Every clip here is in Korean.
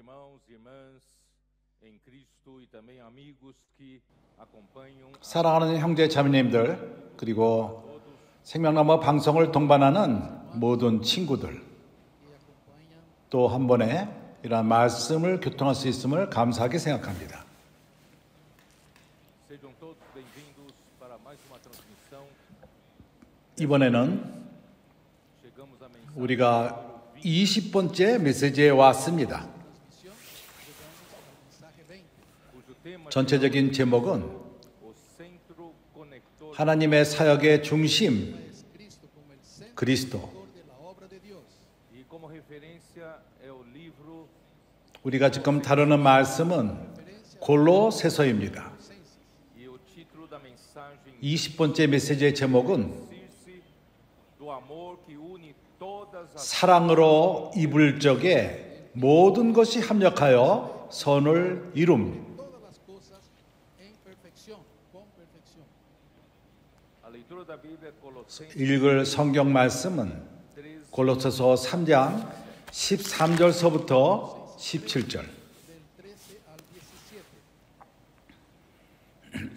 irmãos e irmãs em Cristo e também amigos que acompanham. 사랑하는 형제 자매님들, 그리고 생명나무 방송을 동반하는 모든 친구들, 또 한 번에 이러한 말씀을 교통할 수 있음을 감사하게 생각합니다. Sejam todos bem-vindos para mais uma transmissão. 이번에는 Chegamos à mensagem 우리가 20번째 메시지에 왔습니다. cujo tema 전체적인 제목은 o centro conector 하나님의 사역의 중심, 그리스도. e como referência é o livro 우리가 지금 다루는 말씀은 골로새서입니다. e o título da mensagem 20번째 메시지의 제목은 Circe do amor que une todas as 사랑으로 이불 적에 모든 것이 합력하여 선을 이룸. todas as coisas em perfeição, com perfeição. a leitura da Bíblia Colossenses 읽을 성경 말씀은 골로새서 3장 13절서부터 17절. Del 13 al 17.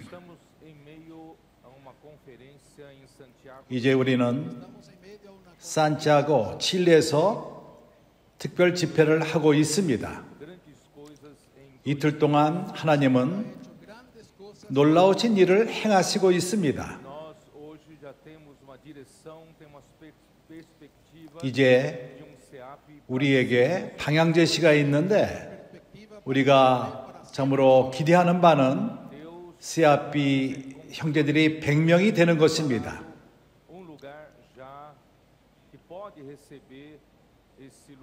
Estamos em meio a uma conferência em Santiago 이제 우리는 Estamos em meio a uma 산티아고 칠레에서 특별 집회를 하고 있습니다. grandes coisas em 이틀 동안 하나님은 hecho grandes coisas. 놀라우신 일을 행하시고 있습니다. nós hoje já temos uma direção, temos perspectiva 이제 de um CEAP 우리에게 방향 제시가 있는데 우리가 참으로 기대하는 바는 CRP 형제들이 100명이 되는 것입니다. um lugar já que pode receber esse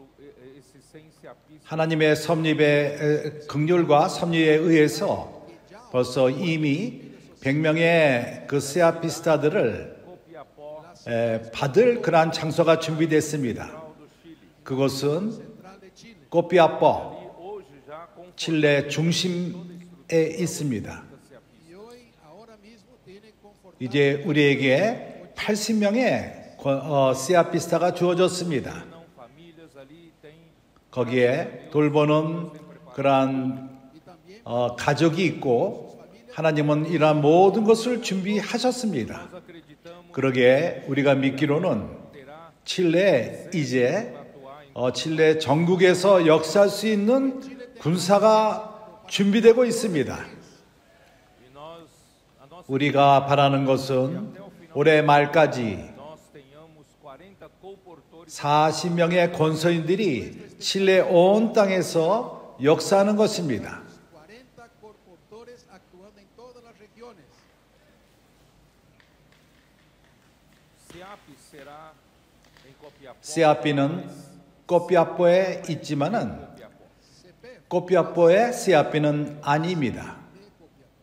100 CEAPistas 하나님의 섭립의 긍휼과 섭리에 의해서 벌써 이미 100명의 그 CRP스타들을 Copiapó, 받을 그러한 장소가 준비됐습니다. do Chile. 그것은 Central de Chile. 꼬피아뽀, E hoje já com 칠레 중심에 있습니다. E hoje, agora mesmo, tiene confortado 이제 우리에게 80명의 CRP스타가 주어졌습니다. não famílias ali tem 거기에 돌보는 그러한 e também 가족이 있고 하나님은 이러한 모든 것을 준비하셨습니다. nós acreditamos 그러기에 우리가 믿기로는 terá 칠레 이제 atuar em 칠레 전국에서 역사할 수 있는 군사가 준비되고 있습니다. e nós a nossa 우리가 바라는 것은 올해 말까지 nós tenhamos 40 colportores 40명의 권서인들이 칠레 온 땅에서 역사하는 것입니다. 40 corpotores actuando en todas las regiones. CEAP será em Copiapó. CRP는 꼬피아뽀에 있지만은 Copiapó. CP 꼬피아뽀의 CRP는 아닙니다. de Copiapó.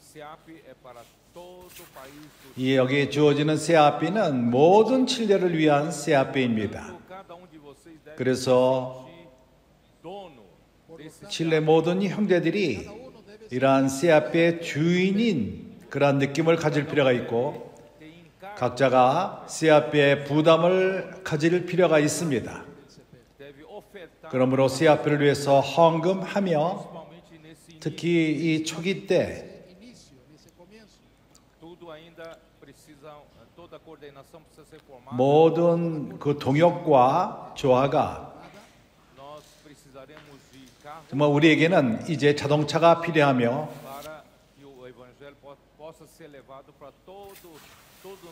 CEAP é para todo o país do 이 여기에 주어지는 CRP는 모든 칠레를 위한 CRP입니다. Chile. Cada um de vocês deve 그래서 sentir dono desse 칠레 모든 형제들이 이러한 CRP의 주인인 그러한 느낌을 가질 필요가 있고 tem encargo, 각자가 CRP의 부담을 가질 필요가 있습니다. deve ofertar, 그러므로 CRP를 위해서 헌금하며 principalmente nesse início. 특히 이 초기 때 Início, nesse começo. Tudo ainda precisa, toda a coordenação precisa ser formada. 모든 그 동역과 조화가 Nós precisaremos de carro 정말 우리에게는 이제 자동차가 필요하며 para que o evangelho possa ser levado para todo o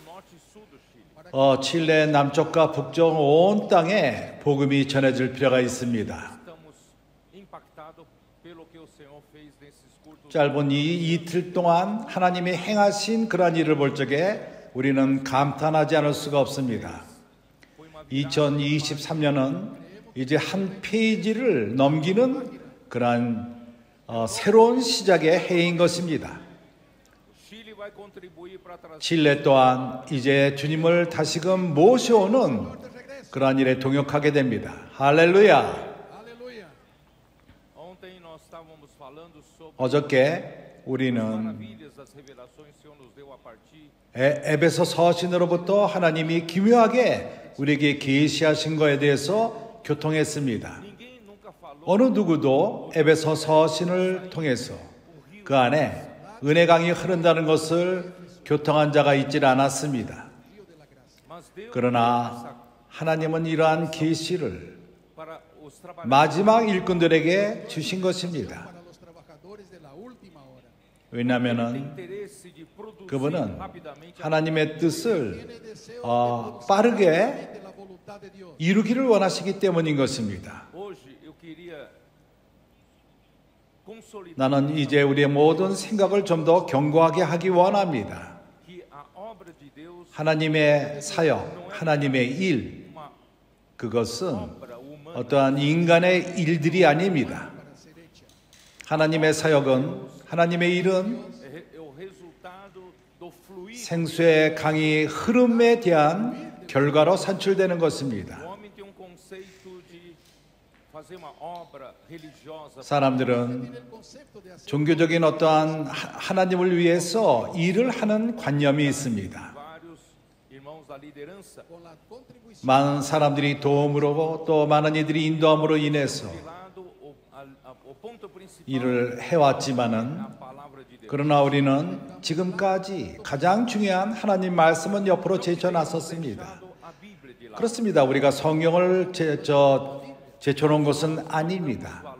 norte e sul do Chile. 칠레 남쪽과 북쪽 온 땅에 복음이 전해질 필요가 있습니다. Estamos impactados pelo que o Senhor fez nesses curtos 짧은 이 이틀 동안 하나님이 행하신 그러한 일을 볼 적에 우리는 감탄하지 않을 수가 없습니다. 2023년은 이제 한 페이지를 넘기는 그러한 새로운 시작의 해인 것입니다. Chile vai contribuir para trazer 칠레 또한 이제 주님을 다시금 모셔오는 그러한 일에 동역하게 됩니다. 할렐루야. Aleluia. Ontem nós estávamos falando sobre 어저께 우리는 maravilhas das revelações que o Senhor nos deu a partir 에베소 서신으로부터 하나님이 기묘하게 우리에게 계시하신 것에 대해서 교통했습니다. ninguém nunca 어느 누구도 에베소 서신을 통해서 그 안에 은혜 강이 흐른다는 것을 교통한 자가 있질 않았습니다. 그러나 하나님은 이러한 계시를 마지막 일꾼들에게 주신 것입니다. 왜냐하면 그분은 하나님의 뜻을 빠르게 이루기를 원하시기 때문인 것입니다. 나는 이제 우리의 모든 생각을 좀 더 견고하게 하기 원합니다. 하나님의 사역, 하나님의 일, 그것은 어떠한 인간의 일들이 아닙니다. 하나님의 사역은, 하나님의 일은 생수의 강이 흐름에 대한 결과로 산출되는 것입니다. 사람들은 종교적인 어떠한 하나님을 위해서 일을 하는 관념이 있습니다. 많은 사람들이 도움으로 또 많은 이들이 인도함으로 인해서 일을 해왔지만은, 그러나 우리는 지금까지 가장 중요한 하나님 말씀은 옆으로 제쳐놨었습니다. 그렇습니다. 우리가 성경을 제쳐놓은 것은 아닙니다.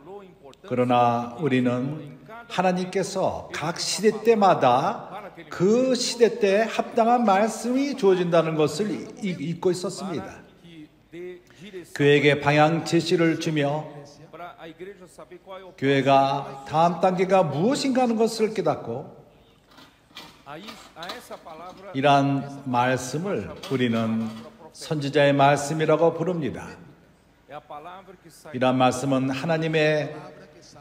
그러나 우리는 하나님께서 각 시대 때마다 그 시대 때 합당한 말씀이 주어진다는 것을 잊고 있었습니다. 교회에게 방향 제시를 주며 교회가 다음 단계가 무엇인가 하는 것을 깨닫고, 이러한 말씀을 우리는 선지자의 말씀이라고 부릅니다. 이러한 말씀은 하나님의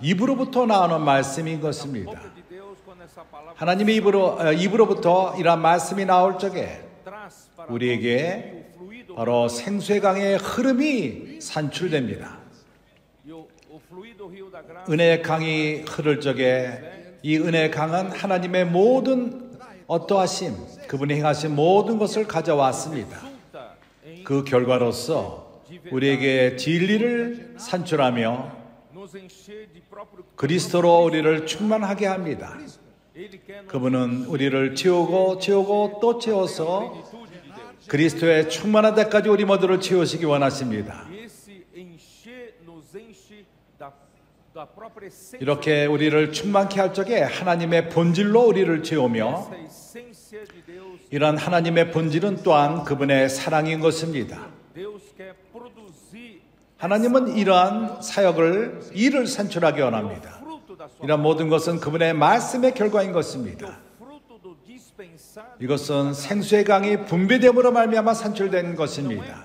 입으로부터 나오는 말씀인 것입니다. 하나님의 입으로부터 이러한 말씀이 나올 적에 우리에게 바로 생수의 강의 흐름이 산출됩니다. 은혜의 강이 흐를 적에 이 은혜의 강은 하나님의 모든 어떠하심, 그분이 행하신 모든 것을 가져왔습니다. 그 결과로서 우리에게 진리를 산출하며 그리스도로 우리를 충만하게 합니다. 그분은 우리를 채우고 또 채워서 그리스도의 충만한 데까지 우리 모두를 채우시기 원하십니다. 이렇게 우리를 충만케 할 적에 하나님의 본질로 우리를 채우며, 이런 하나님의 본질은 또한 그분의 사랑인 것입니다. 하나님은 이러한 사역을, 일을 산출하기 원합니다. 이런 모든 것은 그분의 말씀의 결과인 것입니다. 이것은 생수의 강이 분배됨으로 말미암아 산출된 것입니다.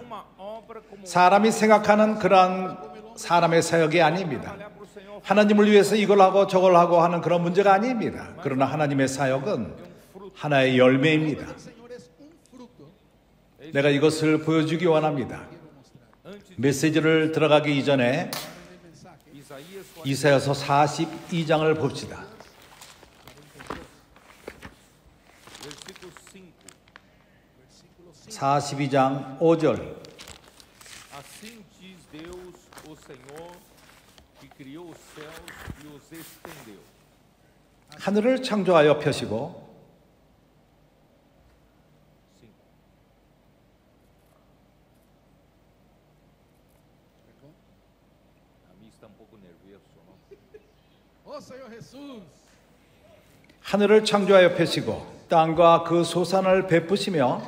사람이 생각하는 그러한 사람의 사역이 아닙니다. 하나님을 위해서 이걸 하고 저걸 하고 하는 그런 문제가 아닙니다. 그러나 하나님의 사역은 하나의 열매입니다. 내가 이것을 보여주기 원합니다. 메시지를 들어가기 이전에 이사야서 42장을 봅시다. 42장 5절. 하늘을 창조하여 펴시고 하늘을 창조하여 펴시고 땅과 그 소산을 베푸시며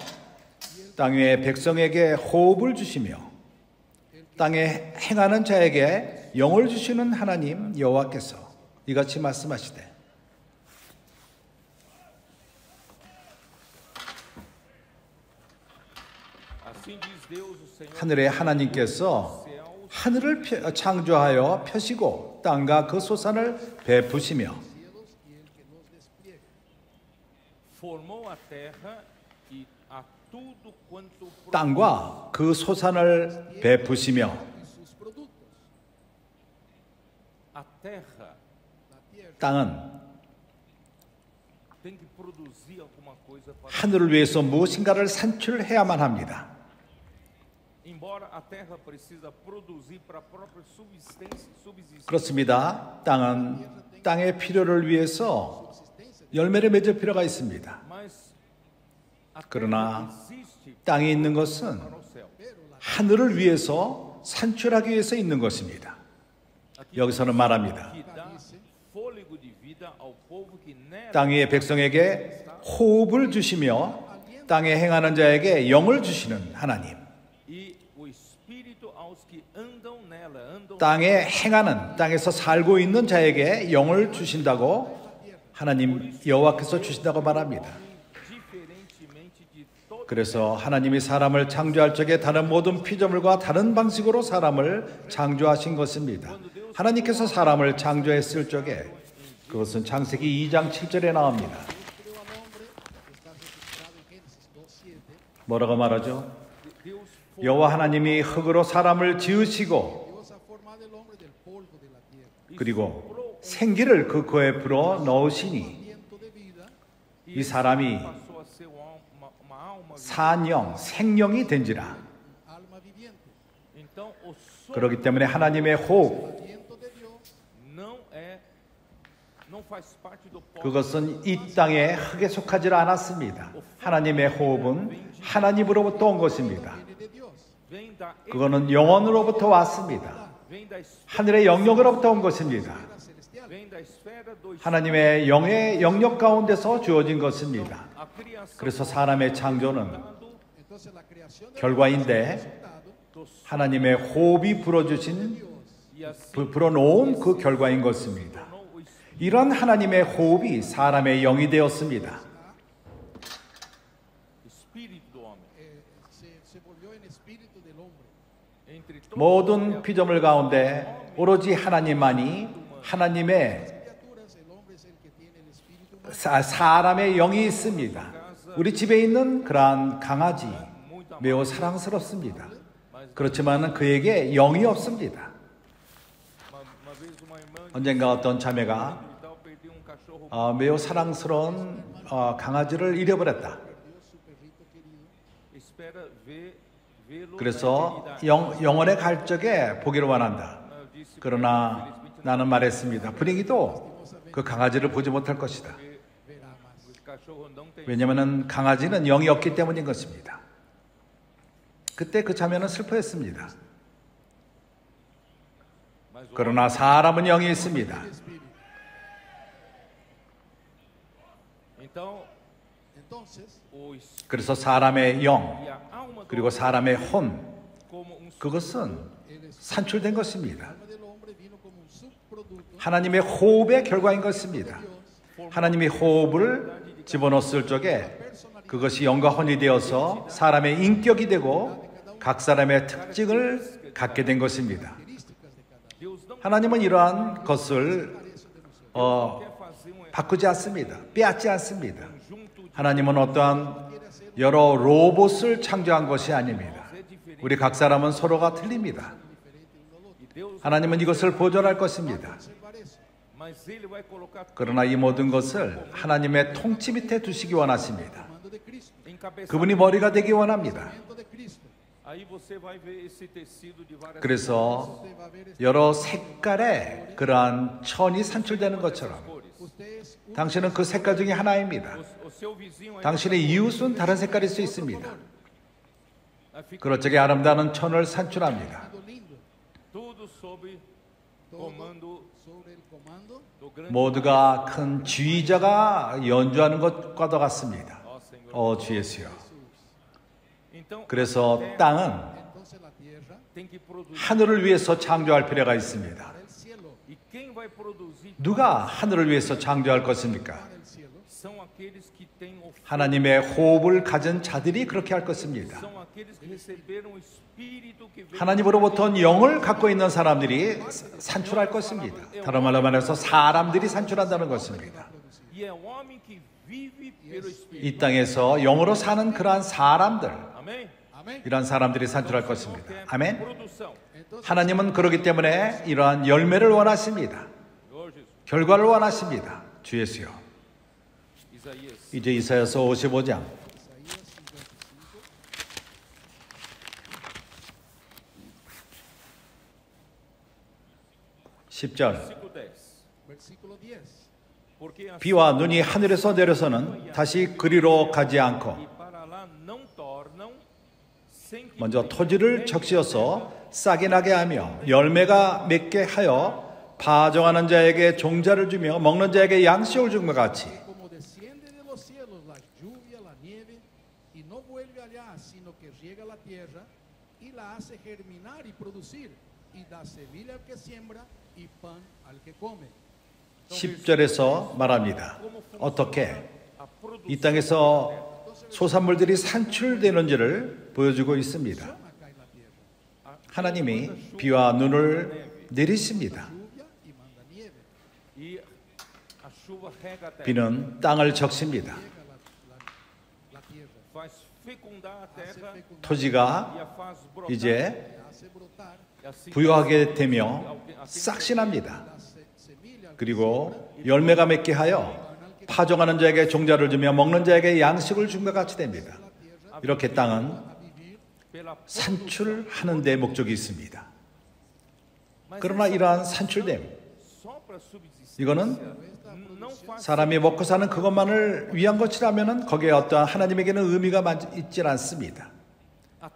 땅 위의 백성에게 호흡을 주시며 땅에 행하는 자에게 영을 주시는 하나님 여호와께서 이같이 말씀하시되, 하늘의 하나님께서 하늘을 창조하여 펴시고 땅과 그 소산을 베푸시며 땅과 그 소산을 베푸시며 땅은 하늘을 위해서 무엇인가를 산출해야만 합니다. Embora a terra precisa produzir para a própria subsistência, 그렇습니다. 땅은 땅의 필요를 위해서 열매를 맺을 필요가 있습니다. mas a 그러나 terra existe 땅에 있는 것은 para o céu. 하늘을 위해서 산출하기 위해서 있는 것입니다. 여기서는 말합니다. Que dá fôlego de vida ao povo que nela 땅 위의 백성에게 호흡을 주시며 땅에 행하는 자에게 영을 주시는 하나님. e o espírito aos que andam nela, andam 땅에 행하는, 땅에서 살고 있는 자에게 영을 주신다고 하나님 여호와께서 주신다고 말합니다. diferentemente de todo. 그래서 하나님이 사람을 창조할 적에 다른 모든 피조물과 다른 방식으로 사람을 창조하신 것입니다. 하나님께서 사람을 창조했을 적에 그것은 창세기 2장 7절에 나옵니다. Criou al hombre, está registrado en Génesis 2:7. 뭐라고 말하죠? Deus 여호와 하나님이 흙으로 사람을 지으시고 Dios ha formado el hombre del polvo de la tierra. 그리고 생기를 그 코에 불어 넣으시니 Aliento de vida, 이 사람이 passou a ser uma alma. 산영, 생명이 된지라. alma viviente. Então o sopro 그렇기 때문에 하나님의 호흡, Aliento de Dios não faz parte do pó. 그것은 이 땅의 흙에 속하지 않았습니다. 하나님의 호흡은 하나님으로부터 온 것입니다. viene de Dios. Vem da 그거는 영원으로부터 왔습니다. vem da 하늘의 영역으로부터 온 것입니다. Era celestial. vem da esfera do espírito. 하나님의 영의 영역 가운데서 주어진 것입니다. A criação 그래서 사람의 창조는 Entonces la creación de 결과인데 resultado do 하나님의 호흡이 불어주신 Dios e assim 불어놓은 그 결과인 것입니다. tornou o espírito. 이런 하나님의 호흡이 사람의 영이 되었습니다. Espírito do homem. se volvió en espíritu del hombre. Entre todos 모든 피조물 가운데 오로지 하나님만이 하나님의 Criaturas, el hombre es el que tiene el espíritu humano. 사람의 영이 있습니다. 우리 집에 있는 그러한 강아지 매우 사랑스럽습니다. 그렇지만 그에게 영이 없습니다. uma vez uma irmã 언젠가 어떤 자매가 e tal perdeu cachorro. 매우 사랑스러운 강아지를 잃어버렸다. Espera vê-lo. 그래서 영원에 갈 적에 보기를 원한다. Eu disse 그러나 나는 말했습니다. 불행히도 그 강아지를 보지 못할 것이다. Verá más. o cachorro não tem. 왜냐하면 강아지는 영이 없기 때문인 것입니다. 그때 그 자매는 슬퍼했습니다. Mas o 그러나 사람은 영이 있습니다. então Entonces, o espírito 그래서 사람의 영 e a alma do 그리고 사람의 혼 como um 그것은 산출된 것입니다. alma del hombre vino como un subproducto 하나님의 호흡의 결과인 것입니다. de Dios. 하나님이 호흡을 집어넣었을 적에 그것이 영과 혼이 되어서 사람의 인격이 되고 각 사람의 특징을 갖게 된 것입니다. Deus não 하나님은 이러한 것을 quer fazer um 바꾸지 않습니다. 빼앗지 않습니다. junto de 하나님은 어떠한 여러 로봇을 창조한 것이 아닙니다. 우리 각 사람은 서로가 틀립니다. e Deus, 하나님은 이것을 보존할 것입니다. Observar eso. mas ele vai colocar 그러나 이 모든 것을 하나님의 통치 밑에 두시기 원하십니다. Mando de Cristo. encabeçado. 그분이 머리가 되기 원합니다. Mando de Cristo. Aí você vai ver esse tecido de várias 그래서 Usted va a ver 여러 색깔의 그러한 천이 산출되는 것처럼 cores. Usted es un 당신은 그 색깔 중에 하나입니다. O seu vizinho aí 당신의 이웃은 다른 색깔일 수 있습니다. fica 그럴 적에 아름다운 천을 산출합니다. mundo lindo. tudo sob Todo comando sobre el comando do grande 모두가 큰 지휘자가 연주하는 것과도 같습니다. Ó Senhor. 주 예수여. Então, 그래서 a terra 땅은 entonces la tierra tem que produzir 하늘을 위해서 창조할 필요가 있습니다. para el cielo. e quem vai produzir 누가 하늘을 위해서 창조할 것입니까? Para el cielo. são aqueles que têm o 하나님의 호흡을 가진 자들이 그렇게 할 것입니다. são aqueles que receberam o espírito que veio 하나님으로부터 영을 갖고 있는 사람들이 산출할 것입니다. 다른 말로 말해서 사람들이 산출한다는 것입니다. e é o homem que vive pelo espírito. 이 땅에서 영으로 사는 그러한 사람들, Amém? Amén. 이러한 사람들이 산출할 Não 것입니다. quer 아멘. produção. Entonces, 하나님은 그렇기 때문에 이러한 열매를 원하십니다. Senhor Jesus. 결과를 원하십니다. 주 예수여. Isaías. 이제 이사야서 55장 Isaías 55. 10절. Versículo 10. Versículo 10. Porque assim 비와 눈이 하늘에서 내려서는 다시 그리로 가지 않고 e para lá não tornam sem que 먼저 토지를 적시어서 싹이 나게 하며 열매가 맺게 하여 파종하는 자에게 종자를 주며 먹는 자에게 양식을 준 것 같이 Como desciende de los cielos la lluvia, la nieve, y no vuelve allá, sino que riega la tierra y la hace germinar y producir, y da semilla al que siembra y pan al que come. 10절에서 말합니다. 어떻게 이 땅에서 소산물들이 산출되는지를 보여주고 있습니다. Acá en la tierra, 하나님이 비와 눈을 내리십니다. lluvia y manda nieve, e a chuva rega a terra, 비는 땅을 적십니다. riega la tierra, faz fecundar a hace terra fecundar, e 토지가 a faz brotar. 이제 hace brotar, E assim 부유하게 되며 싹신합니다. da semilla al 그리고 열매가 맺게 하여 파종하는 자에게 종자를 주며 먹는 자에게 양식을 준 것 같이 됩니다. 이렇게 땅은 vivir, pela 산출하는 데 목적이 있습니다. 그러나 이러한 산출됨, só para subsistência 이거는 não faz 사람이 먹고 사는 그것만을 위한 것이라면 거기에 어떠한 하나님에게는 의미가 있지 않습니다.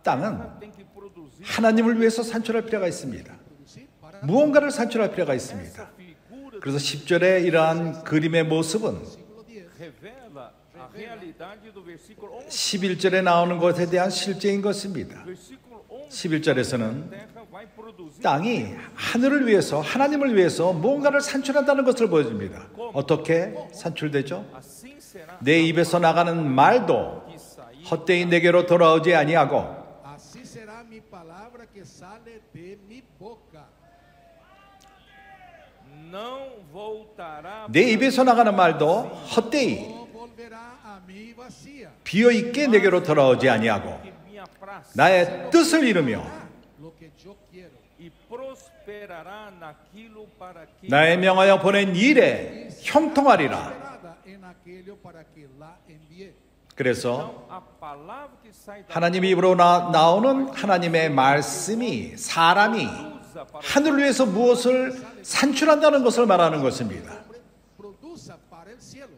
땅은 tem que produzir 하나님을 위해서 산출할 필요가 있습니다. producir para 무언가를 산출할 필요가 있습니다. figura 그래서 10절의 이러한 그림의 모습은 versículo 10. revela a realidade do versículo 11. 11절에 나오는 것에 대한 실제인 것입니다. Versículo 11. 11절에서는 Terra vai produzir 땅이 하늘을 위해서 하나님을 위해서 무언가를 산출한다는 것을 보여줍니다. 어떻게 산출되죠? assim será 내 입에서 나가는 말도 que sair 헛되이 내게로 돌아오지 아니하고 Así será mi palabra que sale de mi boca. não voltará 내 입에서 나가는 말도 헛되이 No volverá a mí vacía. 비어있게 내게로 돌아오지 아니하고 que me apraz 나의 뜻을 이루며 Lo que yo quiero. e prosperará naquilo para que 나의 명하여 보낸 일에 형통하리라. Esperada en aquello para que la envié. 그래서 a palavra que sai da 하나님의 입으로 나오는 하나님의 말씀이 사람이 usa para 하늘을 위해서 무엇을 산출한다는 것을 말하는 것입니다. Hombre, produza para el cielo.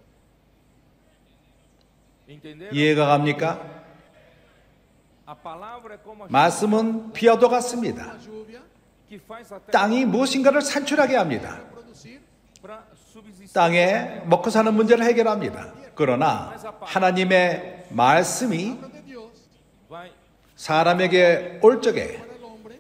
entender 이해가 갑니까? a palavra é como a 말씀은 비와도 같습니다. La lluvia que faz a terra 땅이 무엇인가를 산출하게 합니다. producir para subsistir 땅에 먹고 사는 문제를 해결합니다. 그러나 하나님의 말씀이 de Dios vai 사람에게 올 적에 para el hombre.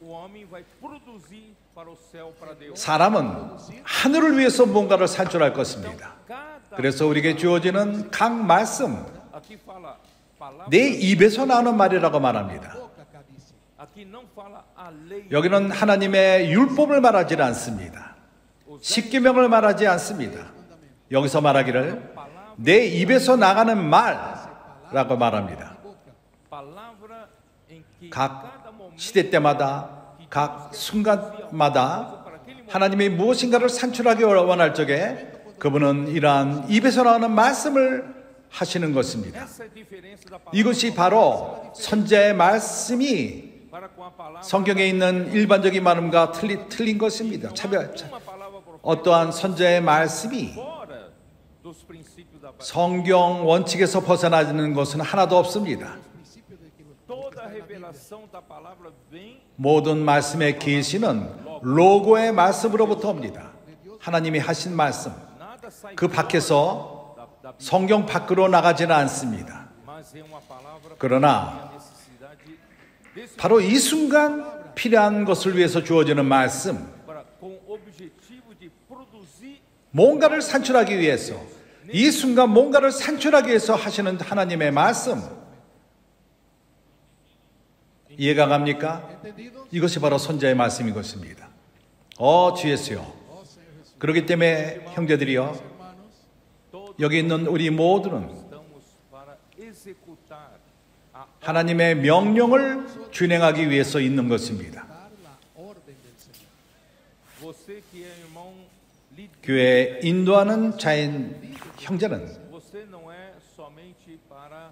o homem vai produzir para o céu para Deus 사람은 하늘을 위해서 뭔가를 산출할 것입니다. cada 그래서 우리에게 주어지는 각 말씀, aqui fala palavra 내 입에서 나오는 말이라고 말합니다. Boca acá dice. aqui não fala a lei 여기는 하나님의 율법을 말하지 않습니다. 십계명을 말하지 않습니다. 여기서 말하기를 내 입에서 나가는 말라고 말합니다. palavra em que 각 cada momento 시대 때마다 각 순간마다 하나님이 무엇인가를 산출하기 원할 적에 그분은 이러한 입에서 나오는 말씀을 하시는 것입니다. essa é a diferença da palavra 이것이 바로 선지자의 말씀이 para com a palavra 성경에 있는 일반적인 말음과 틀린 것입니다. uma palavra profética 어떠한 선지자의 말씀이 fora dos princípios da palavra. 성경 원칙에서 벗어나는 것은 하나도 없습니다. Princípio de que Toda a revelação da palavra vem 모든 말씀의 계시는 로고의 말씀으로부터 옵니다. 하나님이 하신 말씀, nada sai 그 밖에서 da 성경 밖으로 나가지는 않습니다. mas é uma palavra 그러나 a necessidade desse 바로 이 순간 필요한 것을 위해서 주어지는 말씀, para com o objetivo de produzir 뭔가를 산출하기 위해서 이 순간 뭔가를 산출하기 위해서 하시는 하나님의 말씀, 이해가 갑니까? entendido. 이것이 바로 선지자의 말씀인 것입니다. 주 예수요. Oh Señor Jesús. 그렇기 때문에 형제들이요, Hermanos, todos 여기 있는 우리 모두는 estamos para executar a 하나님의 명령을 준행하기 위해서 있는 것입니다. dar la orden del Señor. você que é irmão líder, 교회 인도하는 자인 형제는, você não é somente para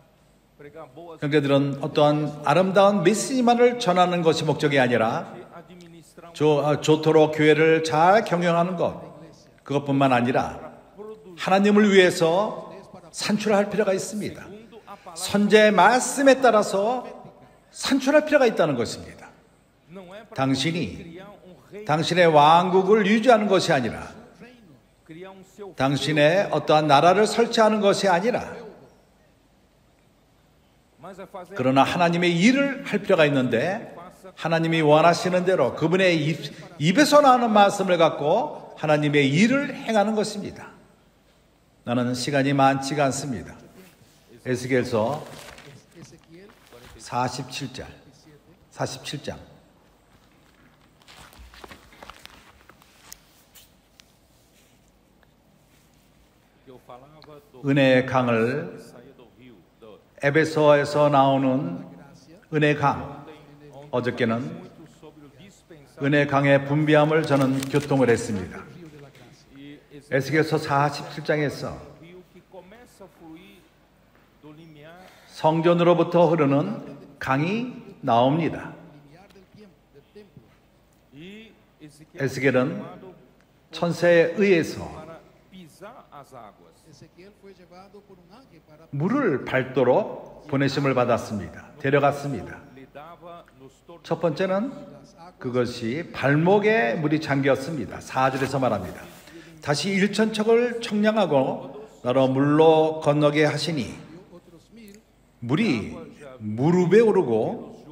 pregar boas 형제들은 어떠한 아름다운 메시지만을 전하는 것이 목적이 아니라 administrar 좋도록 교회를 잘 경영하는 것, 그것뿐만 아니라 하나님을 위해서 산출할 필요가 있습니다. 선지자의 말씀에 따라서 산출할 필요가 있다는 것입니다. 당신이 당신의 왕국을 유지하는 것이 아니라, 당신의 어떠한 나라를 설치하는 것이 아니라, 그러나 하나님의 일을 할 필요가 있는데, 하나님이 원하시는 대로 그분의 입에서 나오는 말씀을 갖고 하나님의 일을 행하는 것입니다. 나는 시간이 많지가 않습니다. 에스겔서 47장. 은혜의 강을, 에베소에서 나오는 은혜의 강, 어저께는 은혜의 강의 분비함을 저는 교통을 했습니다. 에스겔서 47장에서 성전으로부터 흐르는 강이 나옵니다. 에스겔은 천사에 의해서 물을 밟도록 보내심을 받았습니다. 데려갔습니다. 첫 번째는 그것이 발목에 물이 잠겼습니다. 4절에서 말합니다. 다시 1천척을 청량하고 나로 물로 건너게 하시니 물이 무릎에 오르고,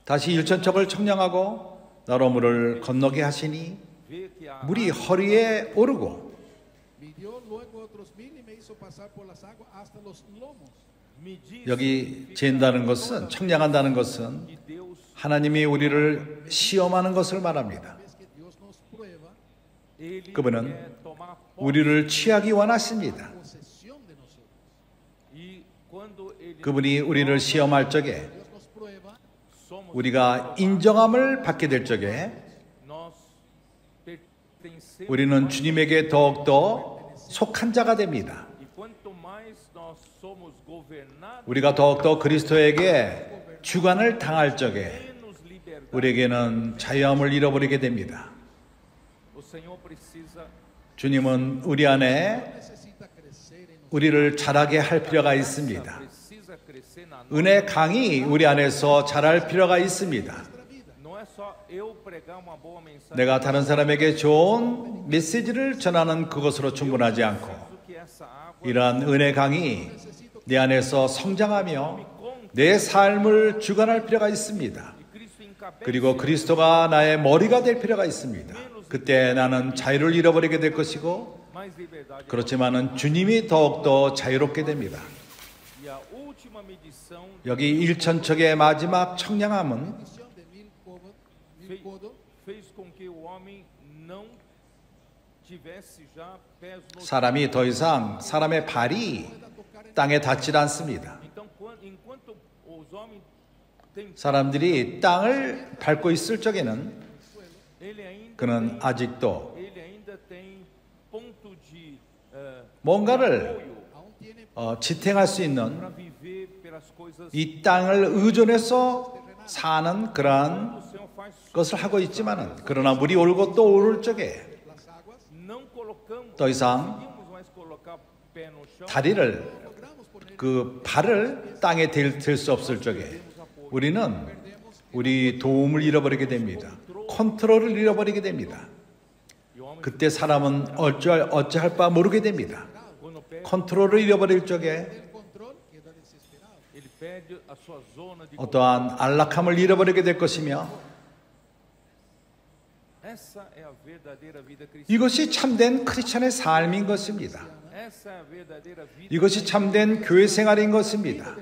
다시 1천척을 청량하고 나로 물을 건너게 하시니 물이 허리에 오르고, 여기 잰다는 것은, 청량한다는 것은 하나님이 우리를 시험하는 것을 말합니다. 그분은 우리를 취하기 원하십니다. 그분이 우리를 시험할 적에, 우리가 인정함을 받게 될 적에 우리는 주님에게 더욱더 속한 자가 됩니다. 우리가 더욱더 그리스도에게 주관을 당할 적에 우리에게는 자유함을 잃어버리게 됩니다. 주님은 우리 안에 우리를 자라게 할 필요가 있습니다. 은혜 강이 우리 안에서 자랄 필요가 있습니다. 내가 다른 사람에게 좋은 메시지를 전하는 그것으로 충분하지 않고, 이러한 은혜 강이 내 안에서 성장하며 내 삶을 주관할 필요가 있습니다. 그리고 그리스도가 나의 머리가 될 필요가 있습니다. 그때 나는 자유를 잃어버리게 될 것이고, 그렇지만은 주님이 더욱더 자유롭게 됩니다. 여기 1천척의 마지막 청량함은 사람이 더 이상, 사람의 발이 땅에 닿질 않습니다. 사람들이 땅을 밟고 있을 적에는 그는 아직도 뭔가를 지탱할 수 있는, 이 땅을 의존해서 사는 그러한 것을 하고 있지만은, 그러나 물이 오르고 또 오를 적에 더 이상 다리를, 그 발을 땅에 댈 수 없을 적에 우리는 우리 도움을 잃어버리게 됩니다. 컨트롤을 잃어버리게 됩니다. 그때 사람은 어찌할 바 모르게 됩니다. 컨트롤을 잃어버릴 적에 어떠한 안락함을 잃어버리게 될 것이며, 이것이 참된 크리스찬의 삶인 것입니다. 이것이 참된 교회 생활인 것입니다.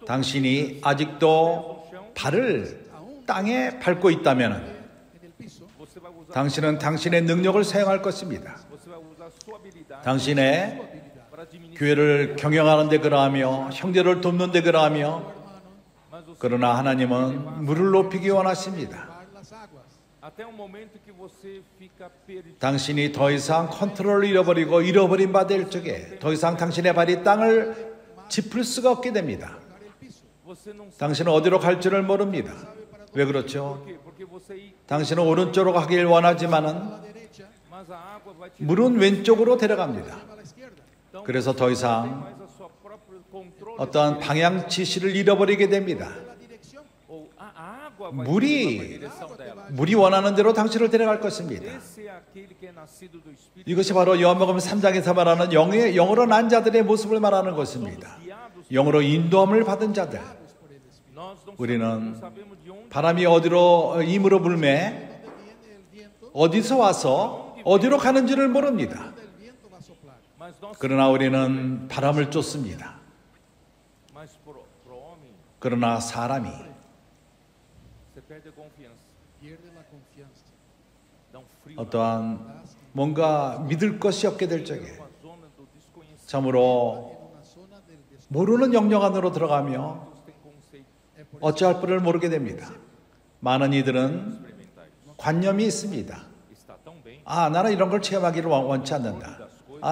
당신이 아직도 발을 땅에 밟고 있다면 당신은 당신의 능력을 사용할 것입니다. 당신의 교회를 경영하는 데 그러하며 형제를 돕는 데 그러하며, 그러나 하나님은 물을 높이기 원하십니다. 당신이 더 이상 컨트롤을 잃어버린 바 될 적에 더 이상 당신의 발이 땅을 짚을 수가 없게 됩니다. 당신은 어디로 갈지를 모릅니다. 왜 그렇죠? 당신은 오른쪽으로 가길 원하지만은 물은 왼쪽으로 데려갑니다. 그래서 더 이상 어떠한 방향 지시를 잃어버리게 됩니다. 물이 원하는 대로 당신을 데려갈 것입니다. 이것이 바로 요한복음 3장에서 말하는 영으로 난 자들의 모습을 말하는 것입니다. 영으로 인도함을 받은 자들. 우리는 바람이 어디로 임으로 불매 어디서 와서 어디로 가는지를 모릅니다. 그러나 우리는 바람을 쫓습니다. 그러나 사람이 어떠한 뭔가 믿을 것이 없게 될 적에 참으로 모르는 영역 안으로 들어가며 어찌할 바를 모르게 됩니다. 많은 이들은 관념이 있습니다. 나는 이런 걸 체험하기를 원치 않는다.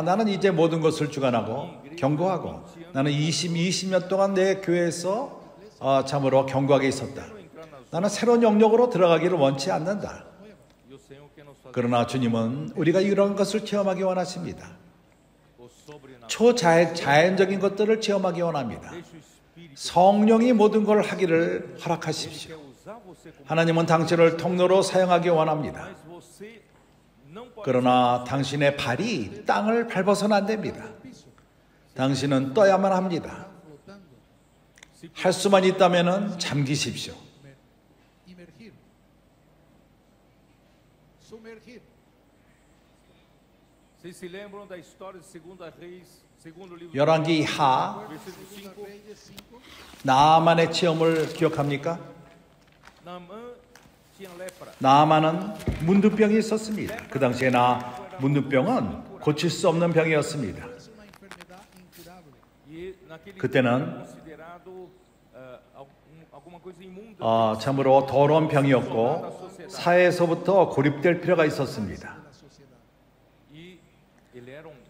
나는 이제 모든 것을 주관하고 경고하고 나는 20년 동안 내 교회에서 참으로 경고하게 있었다. 나는 새로운 영역으로 들어가기를 원치 않는다. 그러나 주님은 우리가 이런 것을 체험하기 원하십니다. 초자연적인 것들을 체험하기 원합니다. 성령이 모든 걸 하기를 허락하십시오. 하나님은 당신을 통로로 사용하기 원합니다. 그러나 당신의 발이 땅을 밟아서는 안 됩니다. 당신은 떠야만 합니다. 할 수만 있다면 잠기십시오. 열왕기 하 나아만의 체험을 기억합니까? 나아만은 문둥병이 있었습니다. 그 당시에 문둥병은 고칠 수 없는 병이었습니다. 그때는 참으로 더러운 병이었고 사회에서부터 고립될 필요가 있었습니다.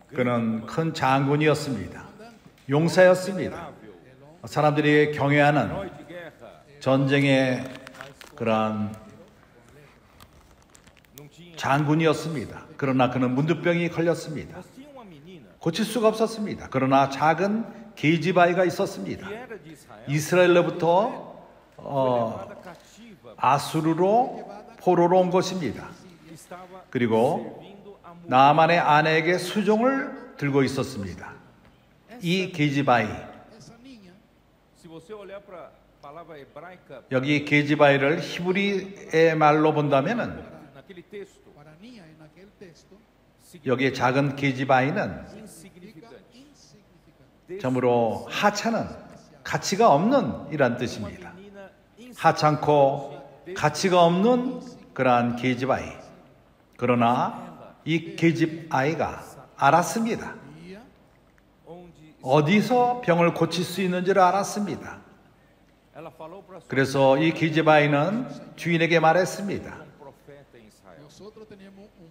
그는 큰 장군이었습니다. 용사였습니다. 사람들이 경외하는 전쟁의 그러한 장군이었습니다. 그러나 그는 문둥병이 걸렸습니다. 고칠 수가 없었습니다. 그러나 작은 게지바이가 있었습니다. 이스라엘로부터 아수르로 포로로 온 것입니다. 그리고 나아만의 아내에게 수종을 들고 있었습니다. 이 게지바이, 여기 게지바이를 히브리의 말로 본다면은 여기에 작은 게지바이는 참으로 하찮은 가치가 없는 이란 뜻입니다. 하찮고 가치가 없는 그러한 게지바이. 그러나 이 게지바이가 알았습니다. 어디서 병을 고칠 수 있는지를 알았습니다. 그래서 이 게지바이는 주인에게 말했습니다.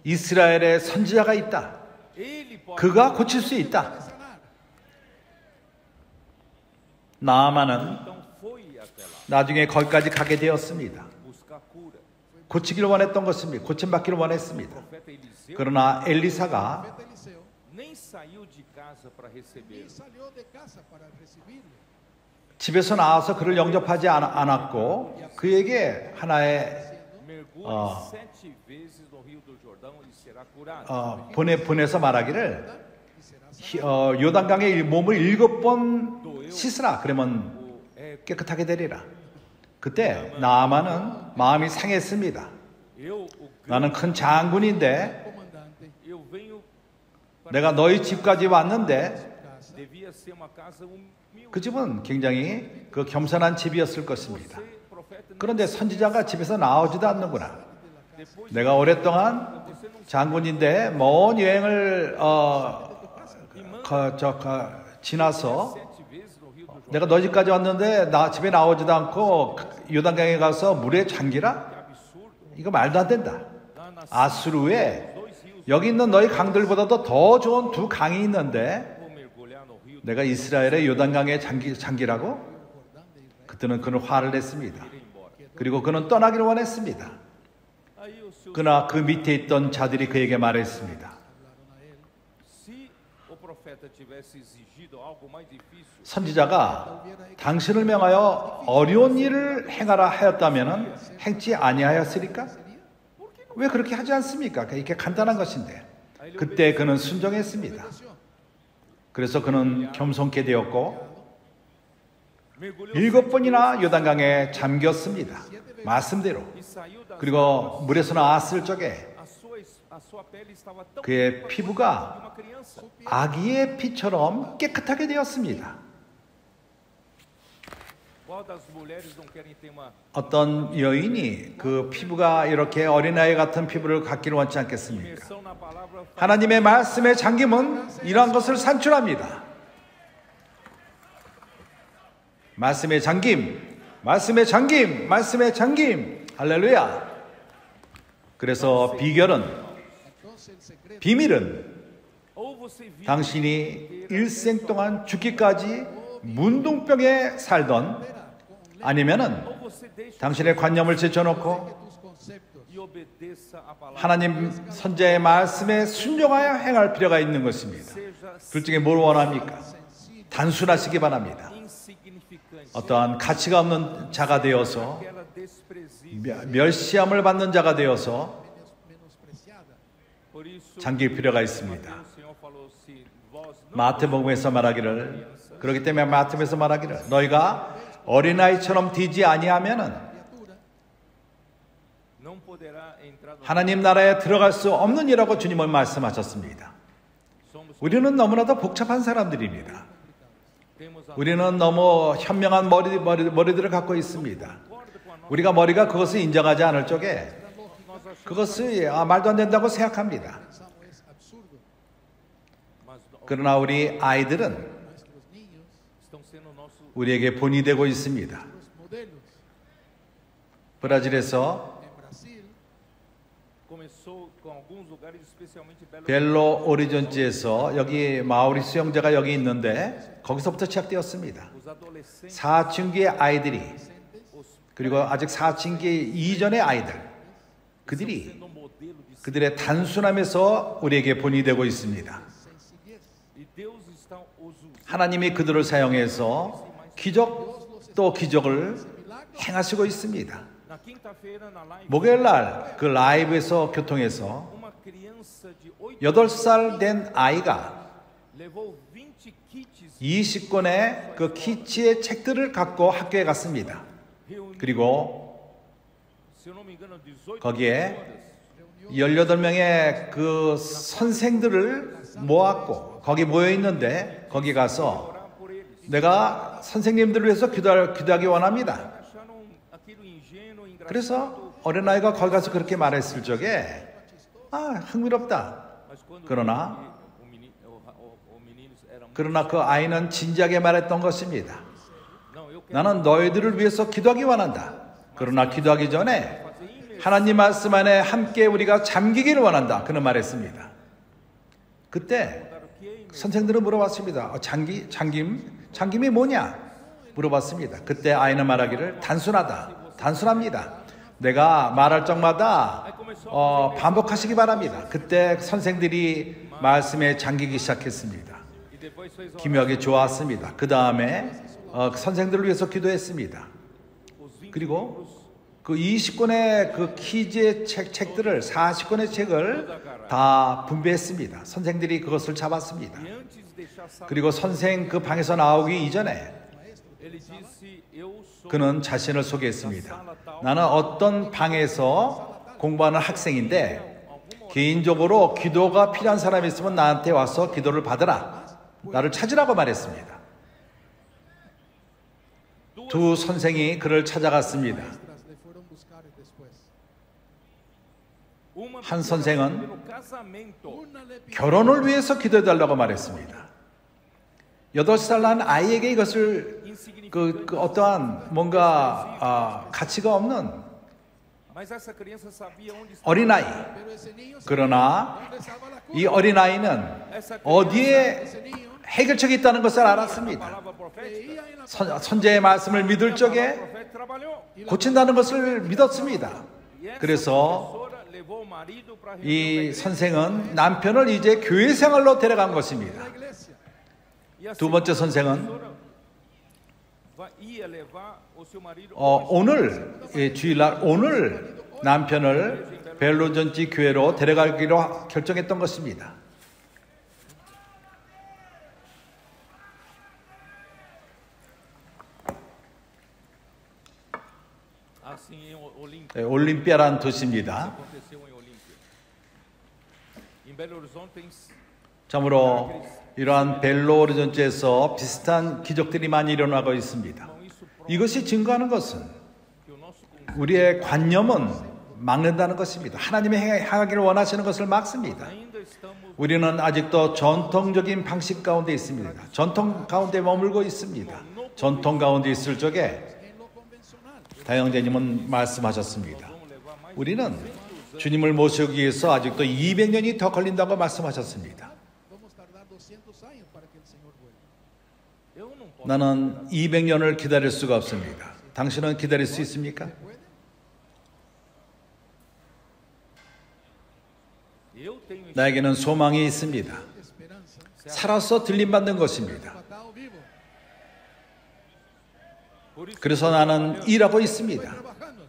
이스라엘에 선지자가 있다. 그가 고칠 수 있다. 나아만은 나중에 거기까지 가게 되었습니다. 고치기를 원했던 것입니다. 고침받기를 원했습니다. 그러나 엘리사가 집에서 나와서 그를 영접하지 않았고 그에게 하나의 보내서 말하기를 요단강에 몸을 7번 씻으라. 그러면 깨끗하게 되리라. 그때 나아만은 마음이 상했습니다. 나는 큰 장군인데 내가 너희 집까지 왔는데 그 집은 굉장히 겸손한 집이었을 것입니다. 그런데 선지자가 집에서 나오지도 않는구나. 내가 오랫동안 장군인데 먼 여행을 지나서 내가 너희 집까지 왔는데 나 집에 나오지도 않고 요단강에 가서 물에 잠기라? 이거 말도 안 된다. 아수르에 여기 있는 너희 강들보다도 더 좋은 2 강이 있는데 내가 이스라엘의 요단강에 잠기라고? 그때는 그는 화를 냈습니다. 그리고 그는 떠나기를 원했습니다. Aí o seu 그러나 그 밑에 있던 자들이 그에게 말했습니다. se o profeta tivesse exigido algo mais difícil, 선지자가 당신을 명하여 어려운 일을 행하라 하였다면 행치 아니하였으리까? 왜 그렇게 하지 않습니까? 이렇게 간단한 것인데. 그때 그는 순종했습니다. 그래서 그는 겸손케 되었고 mergulhou 7번이나 요단강에 잠겼습니다. 말씀대로. e saiu das 그리고 물에서 나왔을 적에 a sua pele estava tão 그의 de 피부가 uma criança. 아기의 피처럼 깨끗하게 되었습니다. Qual das mulheres não querem ter uma 어떤 여인이 그 피부가 이렇게 어린아이 같은 피부를 갖기를 원치 않겠습니까? imersão na palavra? 하나님의 말씀의 잠김은 이러한 것을 산출합니다. 말씀의 잠김, 말씀의 잠김, 말씀의 잠김. 할렐루야. 그래서 비결은, Entonces el secreto 비밀은 Ou você vive 당신이 일생 동안 죽기까지 문둥병에 살던 아니면은 ou você deixa 당신의 관념을 제쳐놓고 tus conceptos. e obedeça a palavra. 하나님 선지자의 말씀에 순종하여 행할 필요가 있는 것입니다. Seja 둘 중에 뭘 원합니까? 단순하시기 바랍니다. insignificante. 어떠한 가치가 없는 자가 되어서 Aquela desprezível. 멸시함을 받는 자가 되어서 Menospreciada. Por isso, 잠길 필요가 있습니다. o Senhor falou: se vós não 마태복음에서 말하기를, 그렇기 때문에 마태복음에서 말하기를 너희가 어린아이처럼 되지 아니하면은 Criatura. não poderá entrar no 하나님 나라에 들어갈 수 없느니라고 주님은 말씀하셨습니다. somos 우리는 너무나도 복잡한 사람들입니다. temos a 우리는 너무 현명한 머리들을 갖고 있습니다. concorda com a nossa 우리가 머리가 그것을 인정하지 않을 적에 nós achamos, 그것을 말도 안 된다고 생각합니다. Pensamos es absurdo. mas 그러나 우리 아이들은 Nuestros niños, estão sendo nosso. 우리에게 본이 되고 있습니다. los modelos. 브라질에서 En Brasil, Começou com alguns lugares, especialmente Belo 벨로 오리존지에서 여기 마오리 수영자가 여기 있는데 거기서부터 시작되었습니다. os adolescentes, 사춘기의 아이들이 os 그리고 아직 사춘기 이전의 아이들 그들이 sendo um modelo de 그들의 단순함에서 우리에게 본이 되고 있습니다. sencillez. e Deus está os usando. 하나님이 그들을 사용해서 기적 또 기적을 행하시고 있습니다. Na quinta-feira na live, 목요일 날 그 라이브에서 교통해서 uma criança de 8 8살 된 아이가 levou 20 kits 20권의 그 키치의 책들을 갖고 학교에 갔습니다. reunidos, 그리고 se eu não me engano, 18 거기에 professoras. 18명의 그 선생들을 모았고 거기 모여 있는데 거기 가서 Orar por eles. 내가 선생님들을 위해서 기도하기 원합니다. Acharam aquilo ingênuo, engraçado. 그래서 어린아이가 거기 가서 그렇게 말했을 적에 흥미롭다. Mas quando 그러나 o menino era muito... 그러나 그 아이는 진지하게 말했던 것입니다. Não, eu quero 나는 너희들을 위해서 기도하기 원한다. 그러나 기도하기 전에 fazer imersão. 하나님 말씀 안에 함께 우리가 잠기기를 원한다. 그는 말했습니다. 그때 선생들은 물어봤습니다. 잠김이 뭐냐? 물어봤습니다. 그때 아이는 말하기를 단순합니다. 내가 말할 적마다 반복하시기 바랍니다. 그때 선생들이 말씀에 잠기기 시작했습니다. E depois fez orar. 기묘하게 좋았습니다. 그 다음에 선생들을 위해서 기도했습니다. Os 20 그리고 그 20권의 그 키즈의 책들을 40권의 책을 다 분배했습니다. 선생들이 그것을 잡았습니다. e antes de deixar a sala, 그리고 선생 그 방에서 나오기 이전에 ele disse: eu sou 그는 자신을 소개했습니다. 나는 어떤 방에서 공부하는 학생인데 개인적으로 기도가 필요한 사람이 있으면 나한테 와서 기도를 받으라. 나를 찾으라고 말했습니다. 두 선생이 그를 찾아갔습니다. Maestras le fueron buscar después. uma 한 선생은 pelo casamento. Una le pidió 결혼을 위해서 기도해달라고 말했습니다. 8살 난 아이에게 이것을 그 어떠한 뭔가 가치가 없는 Mas essa criança sabia onde estava. 어린아이. pero ese niño 그러나 ¿dónde estaba la 이 cura? 어린아이는 어디에 Ese niño 해결책이 있다는 것을 A 알았습니다. palavra profética. Creía en la 선제의 말씀을 믿을 A palavra 적에 profética trabalhou. 고친다는 것을 믿었습니다. E essa 그래서 professora levou o marido para a reunião da 이 igreja. 선생은 남편을 이제 교회 생활로 데려간 것입니다. iglesia. E a 두 번째 segunda 선생은 professora ia levar o seu marido 오늘 주일날 오늘 남편을 벨로전지 교회로 데려가기로 결정했던 것입니다. assim em Olímpia. 올림피아라는 도시입니다. Aconteceu em Olímpia. Em Belo Horizonte tem 참으로 이러한 벨로호리존트에서 비슷한 기적들이 많이 일어나고 있습니다. isso prova 이것이 증거하는 것은 que o nosso conceito 우리의 관념은 막는다는 것입니다. 하나님이 행하기를 원하시는 것을 막습니다. ainda estamos 우리는 아직도 전통적인 방식 가운데 있습니다. 전통 가운데 머물고 있습니다. 전통 가운데 있을 적에 En lo convencional. 다영제님은 말씀하셨습니다. 우리는 주님을 모시기 위해서 아직도 200년이 더 걸린다고 말씀하셨습니다. Vamos tardar 200 años para que el Señor vuelva. eu não posso. 나는 200년을 기다릴 수가 없습니다. 당신은 기다릴 수 있습니까? ¿Puede? Eu tenho 나에게는 소망이 있습니다. Esperanza. 살아서 들림받는 것입니다. Patao vivo. por isso 그래서 나는 일하고 있습니다. Trabajando.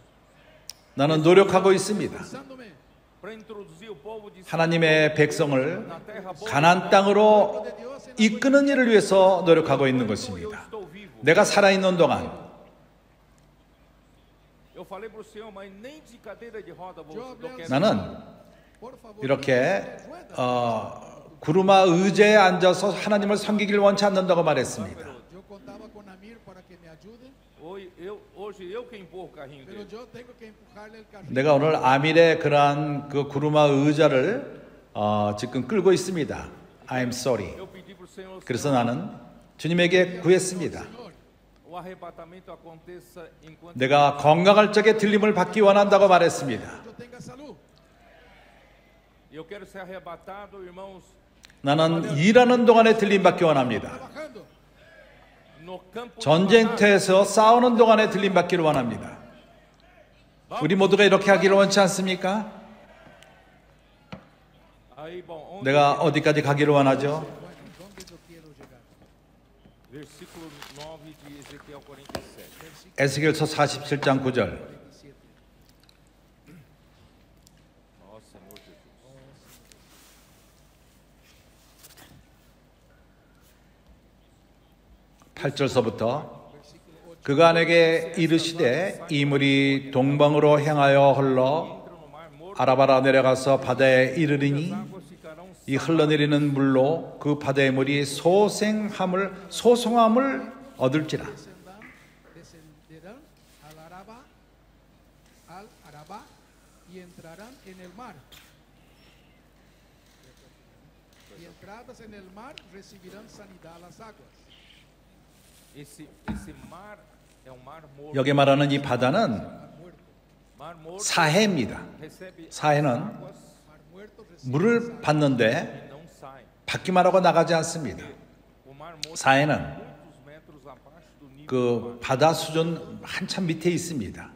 나는 노력하고 있습니다. Pensándome. para introduzir o povo de 하나님의 백성을 na terra boa. 가나안 땅으로 이끄는 일을 위해서 노력하고 있는 Eu 것입니다. estou vivo. 내가 살아있는 동안 Eu falei para o Senhor, mas nem de cadeira de roda vou eu quero. 나는 Por favor. 이렇게 구루마 의자에 앉아서 하나님을 섬기길 원치 않는다고 말했습니다. Yo contaba con Amir para que me ayude, Hoje eu que empurro o carrinho pero dele. yo tengo que empujarle el carrito. 내가 오늘 아밀의 그러한 그 구루마 의자를 지금 끌고 있습니다. I'm sorry. Eu pedi para o Senhor, 그래서 나는 주님에게 구했습니다. Señor, o arrebatamento aconteça enquanto 내가 건강할 적에 들림을 받기 원한다고 말했습니다. yo tenga salud. eu quero ser arrebatado, irmãos, 나는 일하는 동안에 들림 받기 원합니다. Trabajando. no campo de 전쟁터에서 싸우는 동안에 들림 받기를 원합니다. 우리 모두가 이렇게 하기를 원치 않습니까? batalha. Aí, bom, onde 내가 어디까지 가기를 원하죠? ¿Dónde yo quiero llegar? versículo 9 de Ezequiel 47. 에스겔서 47장 9절. 47. Nossa, Senhor Jesus. 8절서부터 그가 내게 이르시되 이 물이 동방으로 향하여 흘러 Entra no mar morto, 아라바라 내려가서 바다에 이르리니 águas ficarão 이 흘러내리는 물로 그 바다의 물이 소송함을 얻을지라. Descenderán al Arabá y entrarán en el mar. Y entradas en el mar recibirán sanidad a las aguas. esse mar é um mar morto. 여기 말하는 이 바다는 Mar morto 사해입니다. recebe 사해는 águas Mar muerto recibe 물을 받는데 e não sai. 받기만 하고 나가지 않습니다. O mar morto 사해는 muitos metros abaixo do nível do 그 mar. 바다 수준 한참 밑에 있습니다.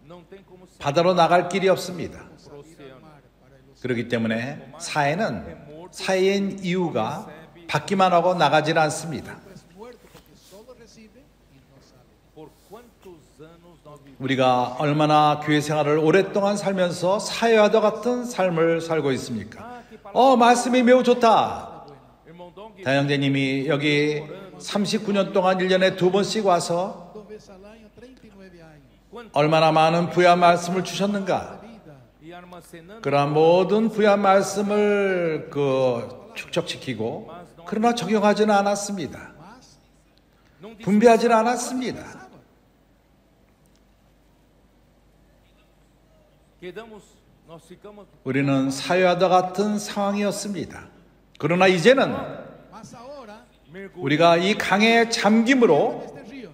Não tem como sair 바다로 나갈 길이 없습니다. pro oceano. mar para el océano. 그렇기 때문에 사해는 사해인 이유가 받기만 하고 나가질 않습니다. Es muerto porque solo recibe y no sale. Por quantos anos nós vivemos? 우리가 얼마나 교회 생활을 오랫동안 살면서 사회와도 같은 삶을 살고 있습니까? 말씀이 매우 좋다. Irmão Dong, 다영재님이 여기 39년 동안 1년에 2번씩 와서 2 veces al año, 39 años. 얼마나 많은 부야 말씀을 주셨는가. Vida. e armazenando 그러한 모든 부야 말씀을 축적시키고 그러나 적용하지는 않았습니다. Mas não diz 분배하지는 않았습니다. sábado. nós ficamos 우리는 사회와도 같은 상황이었습니다. 그러나 이제는 Mas ahora, mergulhando 우리가 이 강에 잠김으로 este río,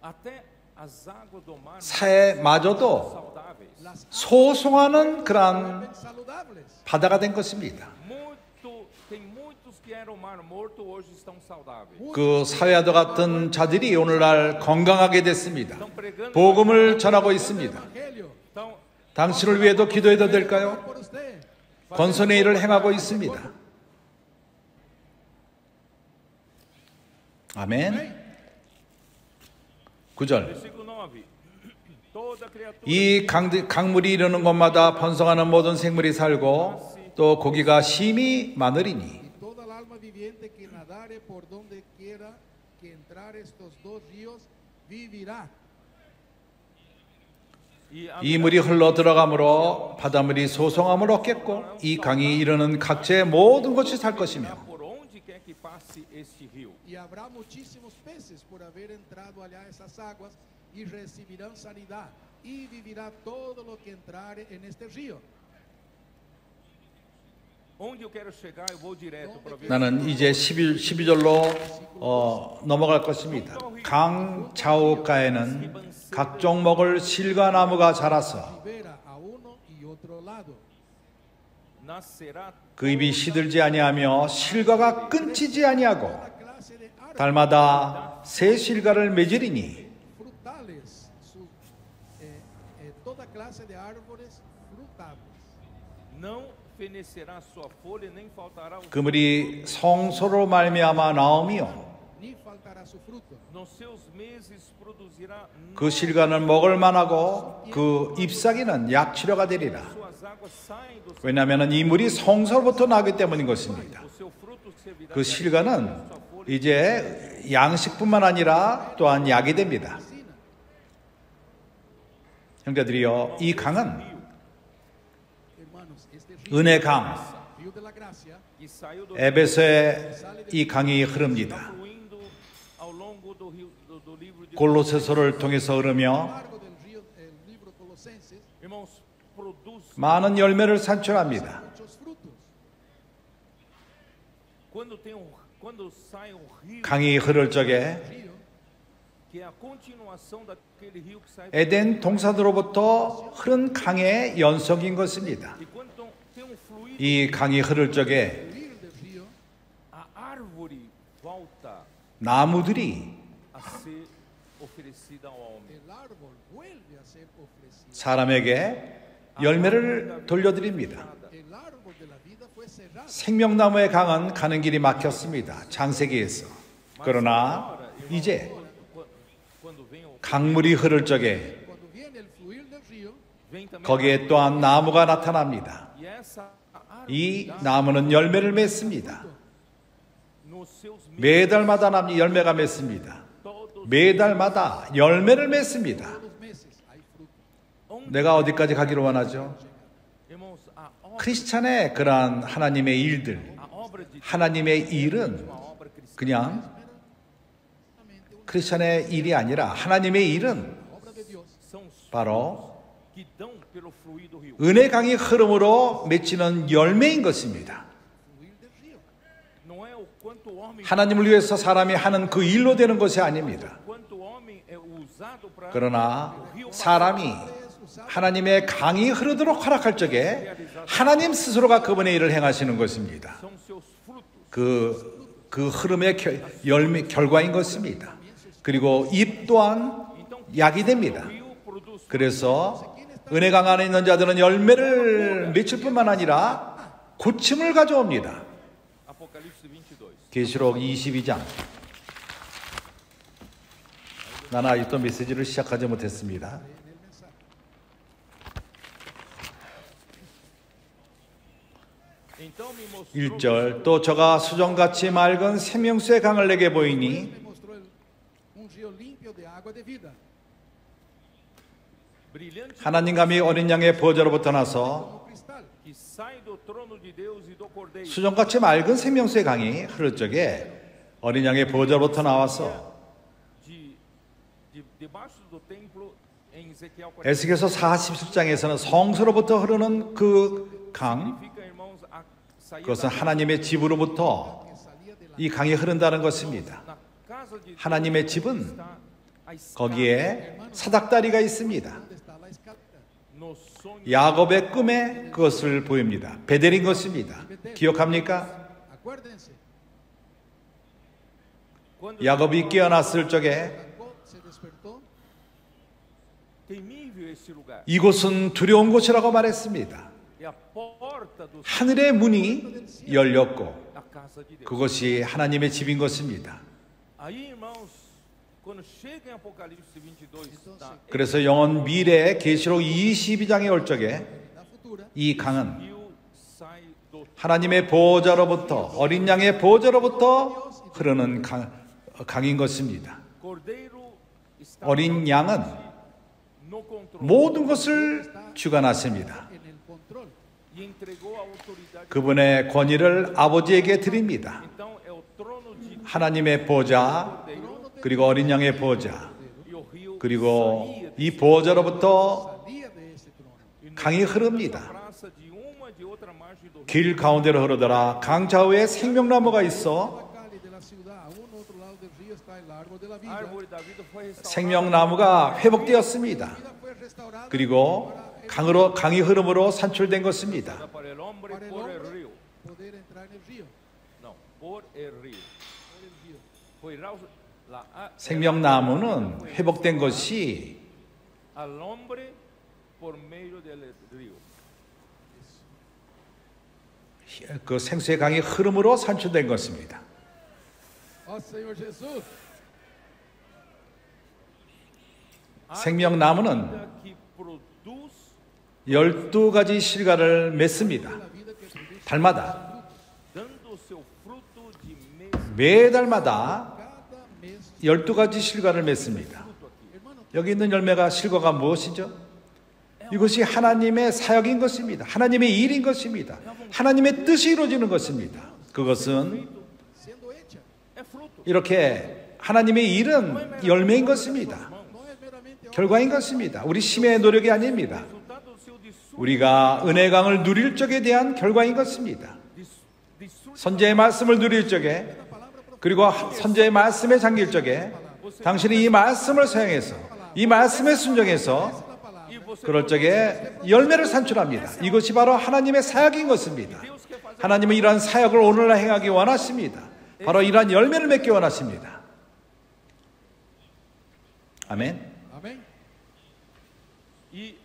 até as águas do mar 사회마저도 saudáveis, las 소송하는 그러한 aguas saludables. 바다가 된 것입니다. muito Tem muitos que eram mar morto hoje estão saudáveis. 그 사회와도 같은 자들이 오늘날 건강하게 됐습니다. Estão pregando 복음을 전하고 있습니다. Evangelio. Estão 당신을 위해도 기도해도 될까요? Por usted. 건선의 일을 행하고 있습니다. 아멘. 9절. Versículo 9. Toda criatura 이 강물이 이르는 곳마다 번성하는 모든 생물이 살고 또 고기가 심히 많으리니 Y toda el alma viviente que nadare por donde quiera que entrar estos dos ríos vivirá. 이 물이 흘러 들어가므로 바닷물이 소송함을 얻겠고 이 강이 이르는 각지의 모든 것이 살 것이며 por onde quer que passe este rio. Y habrá muchísimos peces por haber entrado allá esas aguas y recibirán sanidad. Y vivirá todo lo que entrare en este río. Onde eu quero chegar, eu vou direto para ver. 나는 이제 12절로 넘어갈 것입니다. 강 좌우가에는 각종 먹을 실과나무가 자라서 Ribera a uno y otro lado. Nascerá 그 잎이 시들지 아니하며 실과가 끊지지 아니하고 Toda clase de árboles 달마다 새 실과를 맺으리니 frutales. Toda clase de árboles frutables. não fenecerá sua folha nem faltará o 그물이 성소로 말미암아 나오며 Ni faltará su fruto. nos seus meses produzirá 그 실과는 먹을 만하고 그 잎사귀는 약치료가 되리라. suas águas saem do 왜냐하면 이 물이 성소로부터 나기 때문인 것입니다. seu fruto servirá 그 실과는 이제 양식뿐만 아니라 또한 약이 됩니다. 형제들이여, 이 강은 Hermanos, este río, 은혜 강, río de la gracia, que saiu do 에베소에 이 강이 흐릅니다. fluindo ao longo do rio do livro de 골로새서를 통해서 흐르며 largo del río, el libro Colosenses, irmãos produz 많은 열매를 산출합니다. muchos frutos. quando sai um rio 강이 흐를 적에 Río que é a continuação daquele rio que sai 에덴 동산으로부터 흐른 강의 연속인 것입니다. e quando tem um fluido 이 강이 흐를 적에 fluir del río, a árvore volta 나무들이 a ser oferecida ao homem. el árbol vuelve a ser ofrecido. 사람에게 열매를 돌려드립니다. El árbol de la vida fue cerrado. 생명나무의 강은 가는 길이 막혔습니다. 창세기에서. 그러나 이제 Quando vem o 강물이 흐를 적에 Cuando viene el fluir del río, vem também 거기에 또한 나무가 나타납니다. e essa árvore 이 나무는 열매를 맺습니다. nos seus meses 매달마다 열매가 맺습니다. todos 매달마다 열매를 맺습니다. todos los meses hay fruto. 내가 어디까지 가기를 원하죠? irmãos 크리스찬의 그러한 하나님의 일들, a obra de 하나님의 일은 uma obra cristã 그냥 크리스찬의 일이 아니라 하나님의 일은 Obra de Dios. são os 바로 que dão pelo fluir do rio. 은혜 강이 흐름으로 맺히는 열매인 것입니다. Fluir del río. Não é o quanto o homem 하나님을 위해서 사람이 하는 그 일로 되는 것이 아닙니다. quanto o homem é usado para 그러나 사람이 하나님의 강이 흐르도록 허락할 적에 하나님 스스로가 그분의 일을 행하시는 것입니다. são seus frutos. 그 흐름의 열매 결과인 것입니다. 그리고 잎 또한 약이 됩니다. O rio produz 그래서 은혜 강 안에 있는 자들은 열매를 맺힐 뿐만 아니라 고침을 가져옵니다. Apocalipse 22. 계시록 22장. 나는 아직도 메시지를 시작하지 못했습니다. Então me mostrou 1절 또 저가 수정같이 맑은 생명수의 강을 내게 보이니 Me mostró un río limpio de agua de vida. brilhante 하나님 감히 어린 양의 보좌로부터 나서 Como cristal. que sai do trono de Deus e do Cordeiro. 수정같이 맑은 생명수의 강이 흐를 적에 어린 양의 보좌로부터 나와서 Debaixo do templo em Ezequiel 40. 에스겔서 40장에서는 성소로부터 흐르는 그 강, Significa, irmãos, a saída 그것은 하나님의 집으로부터 Que salía de la 이 강이 흐른다는 것입니다. na casa de Deus 하나님의 집은 está a escada 거기에 사닥다리가 있습니다. donde está la escalera. no sonho. 야곱의 꿈에 그것을 보입니다. 베델인 것입니다. 기억합니까? Acuérdense, Quando 야곱이 깨어났을 적에 Jacob se despertó. temível esse lugar. 이곳은 두려운 곳이라고 말했습니다. É a porta do 하늘의 문이 열렸고 a casa de Deus. 그것이 하나님의 집인 것입니다. Aí, irmãos, quando chega em Apocalipse 22, 그래서 영원 미래의 계시록 22장에 올 적에 La futura, 이 강은 rio sai do 하나님의 보호자로부터 어린 양의 보호자로부터 흐르는 강인 것입니다. Cordeiro está 어린 양은 no controle 모든 것을 주관하십니다. en el control. e entregou a autoridade. 그분의 권위를 아버지에게 드립니다. Então é o trono de 하나님의 보호자 그리고 어린 양의 보호자 e o rio 그리고 saía 이 보호자로부터 Salía de este trono. e 강이 흐릅니다. praça de uma de outra margem do rio. 길 가운데로 흐르더라. 강 좌우에 생명나무가 있어 La calle de la ciudad, a un otro lado del río está el árbol de la vida. A árvore da vida foi restaurada. 생명나무가 회복되었습니다. La vida fue restaurada 그리고 강이 흐름으로 산출된 것입니다. para el hombre para el por el hombre río. poder entrar en el río. Não, por el río. Por el río. Foi 생명나무는 회복된 것이 al hombre por meio del río. 그 생수의 강이 흐름으로 산출된 것입니다. Ó Senhor Jesus, 생명나무는 Vida que produz 12가지 실과를 맺습니다. la vida que produce 달마다 dando o seu fruto de mês. 매달마다 cada mês. 12가지 실과를 맺습니다. Hermano, 여기 있는 열매가 실과가 무엇이죠? 이것이 하나님의 사역인 것입니다. 하나님의 일인 것입니다. 하나님의 뜻이 이루어지는 것입니다. 그것은 siendo hecha, É fruto. 이렇게 하나님의 일은 열매인 것입니다. no es meramente obra, 결과인 것입니다. 우리 힘의 노력이 아닙니다. Resultado do seu desfrute. 우리가 은혜의 강을 누릴 적에 대한 결과인 것입니다. 선제의 말씀을 누릴 적에 그리고 선제의 말씀에 잠길 적에 당신이 이 말씀을 사용해서 이 말씀에 순종해서 E você 그럴 적에 열매를 산출합니다. 이것이 바로 하나님의 사역인 것입니다. 하나님은 이러한 사역을 오늘날 행하기 원하십니다. 바로 이러한 열매를 맺기 원하십니다. 아멘. amém? e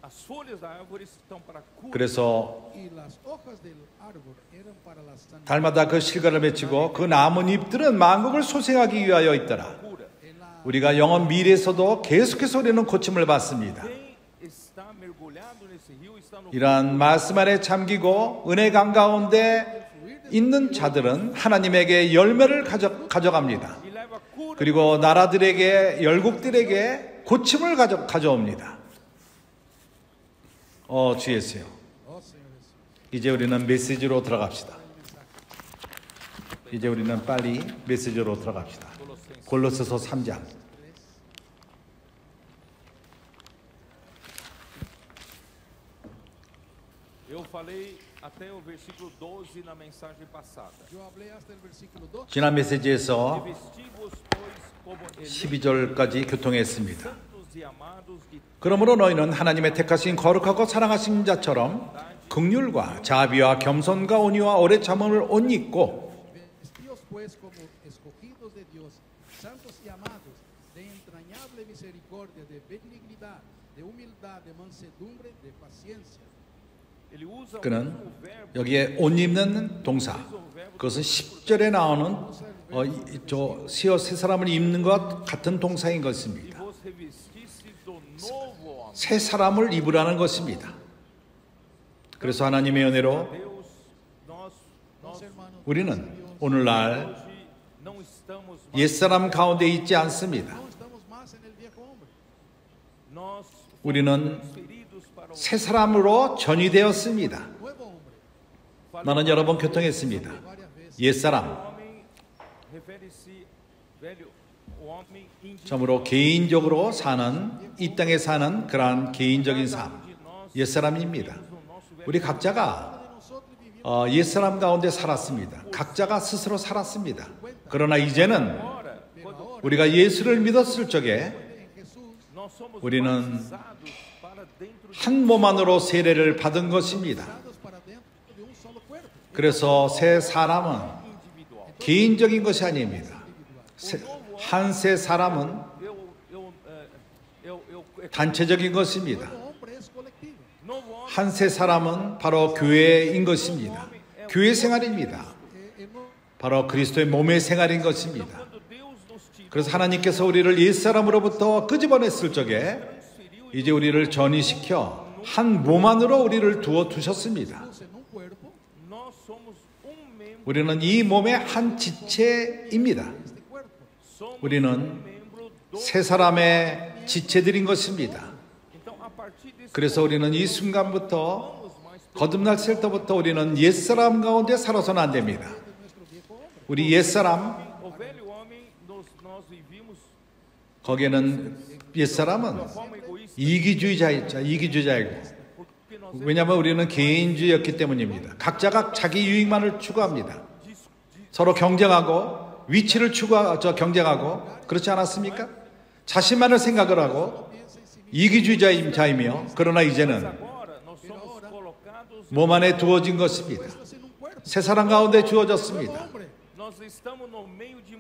as folhas da árvore estão para cura. 그래서 Y las hojas del árbol eran para la sanidad. 달마다 그 실과를 맺히고 그 남은 잎들은 만국을 소생하기 위하여 있더라. Cura. En la 우리가 영원 미래에서도 계속해서 우리는 고침을 받습니다. Quem está mergulhado nesse rio está no 이러한 말씀 안에 잠기고 은혜 강 가운데 있는 자들은 하나님에게 열매를 가져갑니다. e leva cura. 그리고 나라들에게 열국들에게 고침을 가져옵니다. 주 예수요. Ó Senhor Jesus. 이제 우리는 메시지로 들어갑시다. 이제 우리는 빨리 메시지로 들어갑시다. 골로새서 3장. Eu falei até o versículo 12 na mensagem passada. Yo hablé hasta el versículo 2. 지난 메시지에서 Revesti-vos, pois, como eleitos 12절까지 교통했습니다. santos e amados de 그러므로 너희는 하나님의 택하신 거룩하고 사랑하신 자처럼 긍휼과 자비와 겸손과 온유와 오래 참음을 옷 입고 Vestíos pues como escogidos de Dios, santos y amados, de entrañable misericordia, de benignidad, de humildad, de mansedumbre, de paciencia. ele usa o 그는 mesmo verbo. 여기에 옷 입는 동사 그것은 10절에 나오는 저 시어 새 사람을 입는 것 같은 동사인 E 것입니다. vos revestistes do novo homem. 새 사람을 입으라는 것입니다. 그래서 하나님의 은혜로 Deus, nós Nós, hermanos, 우리는 오늘날 hoje não estamos mais, 옛사람 가운데 있지 않습니다. no estamos más en el viejo hombre. nós 우리는 transferidos para o 새 사람으로 전이되었습니다. Nuevo hombre. 나는 여러 번 교통했습니다. Varias veces. 옛사람, homem refere-se velho, o homem individual. 참으로 개인적으로 사는 이 땅에 사는 그러한 개인적인 삶, 옛사람입니다. 우리 각자가 Nosotros vivimos 옛사람 가운데 살았습니다. 각자가 스스로 살았습니다. 그러나 이제는 Agora, quando 우리가 예수를 믿었을 적에 en Jesús. nós somos 우리는 batizados para dentro de 한 몸 안으로 세례를 받은 것입니다. Dados para dentro de un solo 그래서 새 사람은 개인적인 것이 아닙니다. 한 새 사람은 단체적인 것입니다. 한 새 사람은 바로 교회인 것입니다. 교회 생활입니다. 바로 그리스도의 몸의 생활인 것입니다. 그래서 하나님께서 우리를 옛사람으로부터 끄집어냈을 적에 이제 우리를 전이시켜 한 몸 안으로 우리를 두셨습니다. 우리는 이 몸의 한 지체입니다. 우리는 세 사람의 지체들인 것입니다. 그래서 우리는 이 순간부터 거듭날 때부터 우리는 옛사람 가운데 살아서는 안 됩니다. 우리 옛사람, 거기에는 옛사람은 이기주의자이고, 왜냐하면 우리는 개인주의였기 때문입니다. 각자가 자기 유익만을 추구합니다. 서로 경쟁하고 위치를 경쟁하고 그렇지 않았습니까? 자신만을 생각을 하고 이기주의자이며, 그러나 이제는 몸 안에 두어진 것입니다. 새 사람 가운데 주어졌습니다.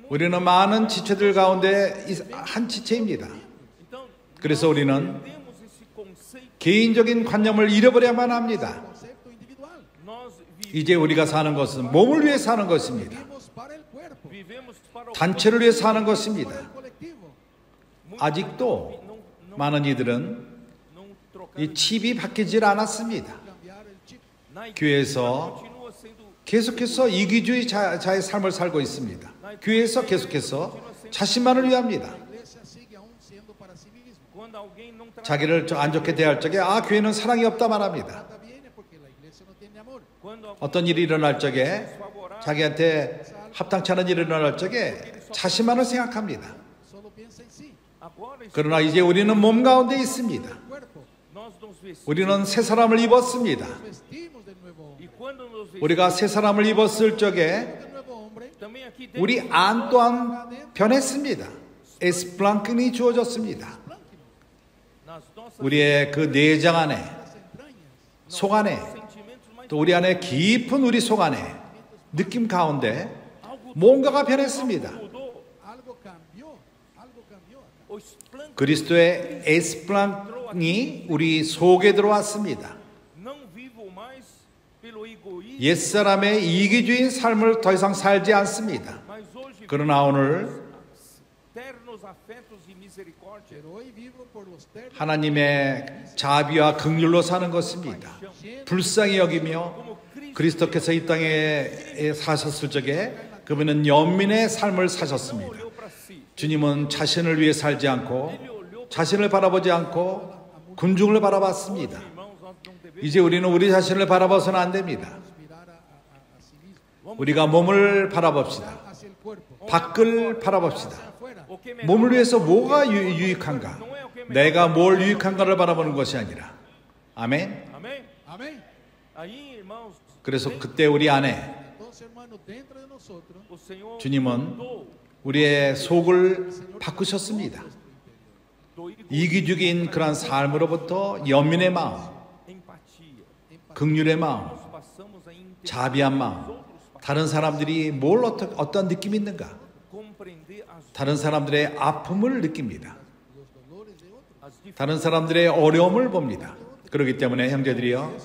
우리는 많은 지체들 가운데 한 지체입니다. 그래서 우리는 개인적인 관념을 잃어버려야만 합니다. 이제 우리가 사는 것은 몸을 위해 사는 것입니다. 단체를 위해 사는 것입니다. 아직도 많은 이들은 이 칩이 바뀌질 않았습니다. 교회에서 계속해서 이기주의 자의 삶을 살고 있습니다. 교회에서 계속해서 자신만을 위합니다. 자기를 안 좋게 대할 적에 교회는 사랑이 없다 말합니다. 어떤 일이 일어날 적에, 자기한테 합당치 않은 일이 일어날 적에 자신만을 생각합니다. 그러나 이제 우리는 몸 가운데 있습니다. 우리는 새 사람을 입었습니다. 우리가 새 사람을 입었을 적에 우리 안 또한 변했습니다. 에스플랑크니 주어졌습니다. 우리의 그 내장 안에, 속 안에, 또 우리 안에 깊은 우리 속 안에 느낌 가운데 뭔가가 변했습니다. 그리스도의 에스플랑이 우리 속에 들어왔습니다. 옛사람의 이기주의인 삶을 더 이상 살지 않습니다. 그러나 오늘 하나님의 자비와 긍휼로 사는 것입니다. 불쌍히 여기며 그리스도께서 이 땅에 사셨을 적에 그분은 연민의 삶을 사셨습니다. 주님은 자신을 위해 살지 않고 자신을 바라보지 않고 군중을 바라봤습니다. 이제 우리는 우리 자신을 바라봐서는 안 됩니다. 우리가 몸을 바라봅시다. 밖을 바라봅시다. 몸을 위해서 뭐가 유익한가? 내가 뭘 유익한가를 바라보는 것이 아니라. 아멘. 그래서 그때 우리 안에 주님은 우리의 속을 바꾸셨습니다. 이기주의인 그러한 삶으로부터 연민의 마음, 긍휼의 마음, 자비한 마음, 다른 사람들이 어떤 느낌이 있는가? 다른 사람들의 아픔을 느낍니다. 다른 사람들의 어려움을 봅니다. 그렇기 때문에 형제들이요,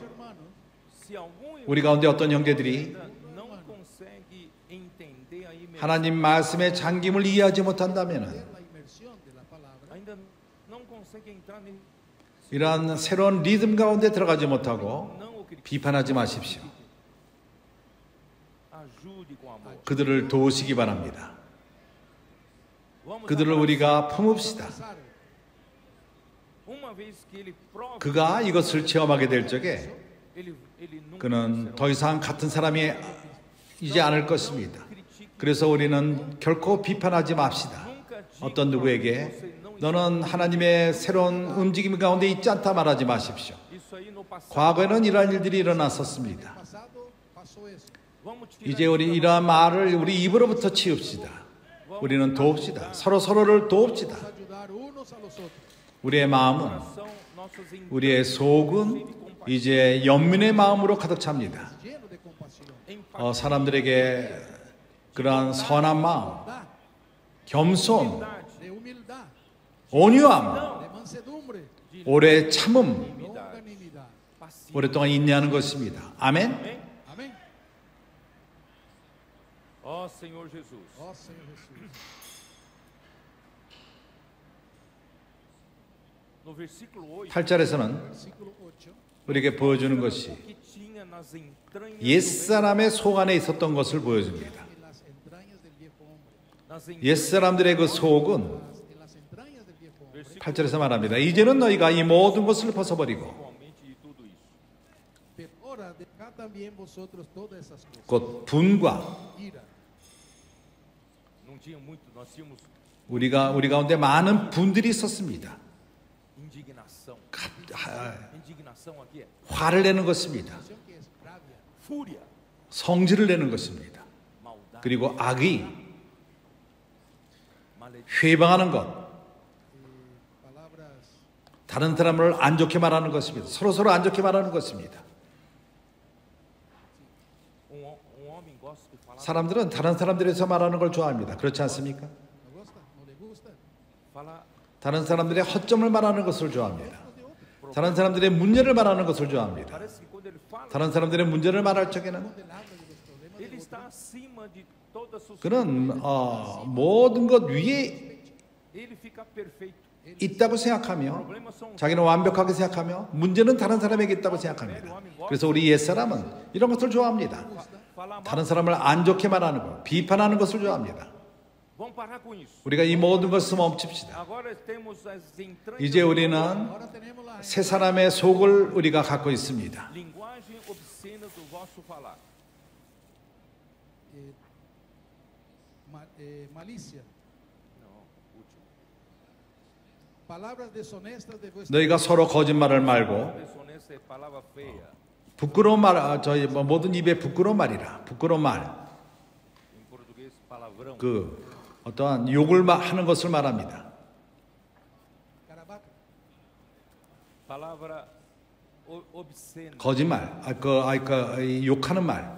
우리 가운데 어떤 형제들이 하나님 말씀의 잠김을 이해하지 못한다면 이러한 새로운 리듬 가운데 들어가지 못하고 비판하지 마십시오. 그들을 도우시기 바랍니다. 그들을 우리가 품읍시다. 그가 이것을 체험하게 될 적에 그는 더 이상 같은 사람이 이지 않을 것입니다. 그래서 우리는 결코 비판하지 맙시다. 어떤 누구에게 너는 하나님의 새로운 움직임 가운데 있지 않다 말하지 마십시오. 과거에는 이러한 일들이 일어났었습니다. 이제 우리 이러한 말을 우리 입으로부터 치웁시다. 우리는 도웁시다. 서로를 도웁시다. 우리의 마음은, 우리의 속은 이제 연민의 마음으로 가득 찹니다. compasión, 사람들에게 그러한 선한 마음, bondad, 겸손, de humildad, 온유함, de mansedumbre, 오래 참음, longanimidad. 오랫동안 인내하는 것입니다. 아멘. Amén. Ó Senhor Jesus. Oh Señor Jesús. No versículo 8, 8절에서는 Versículo 8. 우리에게 보여주는 것이 que tinha nas entranhas 옛사람의 속 안에 있었던 것을 보여줍니다. En las entrañas del viejo hombre. nas entranhas 옛사람들의 그 속은 En las entrañas del viejo hombre. 8절에서 말합니다. 이제는 너희가 이 모든 것을 벗어버리고 atualmente de tudo isso. Pero ahora dejad también vosotros todas esas cosas. 곧 분과 Ira, Não tinha muito, nós tínhamos 우리 가운데 많은 분들이 있었습니다. indignação. 하- Indignação aqui é 화를 내는 것입니다. acción que es rabia, fúria, 성질을 내는 것입니다. maldade, 그리고 악의, maledicência. 회방하는 것, palabras, 다른 사람을 안 좋게 말하는 것입니다. 서로 안 좋게 말하는 것입니다. Homem gosta de falar, 사람들은 다른 사람들에서 말하는 걸 좋아합니다. 그렇지 않습니까? no gusta, no le gusta. falar 다른 사람들의 허점을 말하는 것을 좋아합니다. 다른 사람들의 문제를 말하는 것을 좋아합니다. parece que quando ele fala, 다른 사람들의 문제를 말할 적에는 Él habla de los problemas ele está acima de todas as 그는 모든 것 위에 ele fica perfeito. 있다고 생각하며 Problemas são 자기는 완벽하게 생각하며 문제는 다른 사람에게 있다고 생각합니다. 그래서 우리 옛사람은 이런 것을 좋아합니다. falar mal. 다른 사람을 안 좋게 말하는 것, 비판하는 것을 좋아합니다. Vamos parar com isso. 우리가 이 모든 것을 멈춥시다. Agora temos as entranhas. 이제 우리는 Ahora tenemos la 새 사람의 속을 우리가 갖고 있습니다. Linguagem obscena do vosso falar. malicia, Não, último. palabras deshonestas de vuestra 너희가 서로 거짓말을 말고 Desonesta é palavra feia. 부끄러운 말, 저희 모든 입에 부끄러운 말이라. 부끄러운 말, Em português, palavrão. 그 어떠한 욕을 하는 것을 말합니다. carabaca, Palavra obscena. 거짓말, 욕하는 말.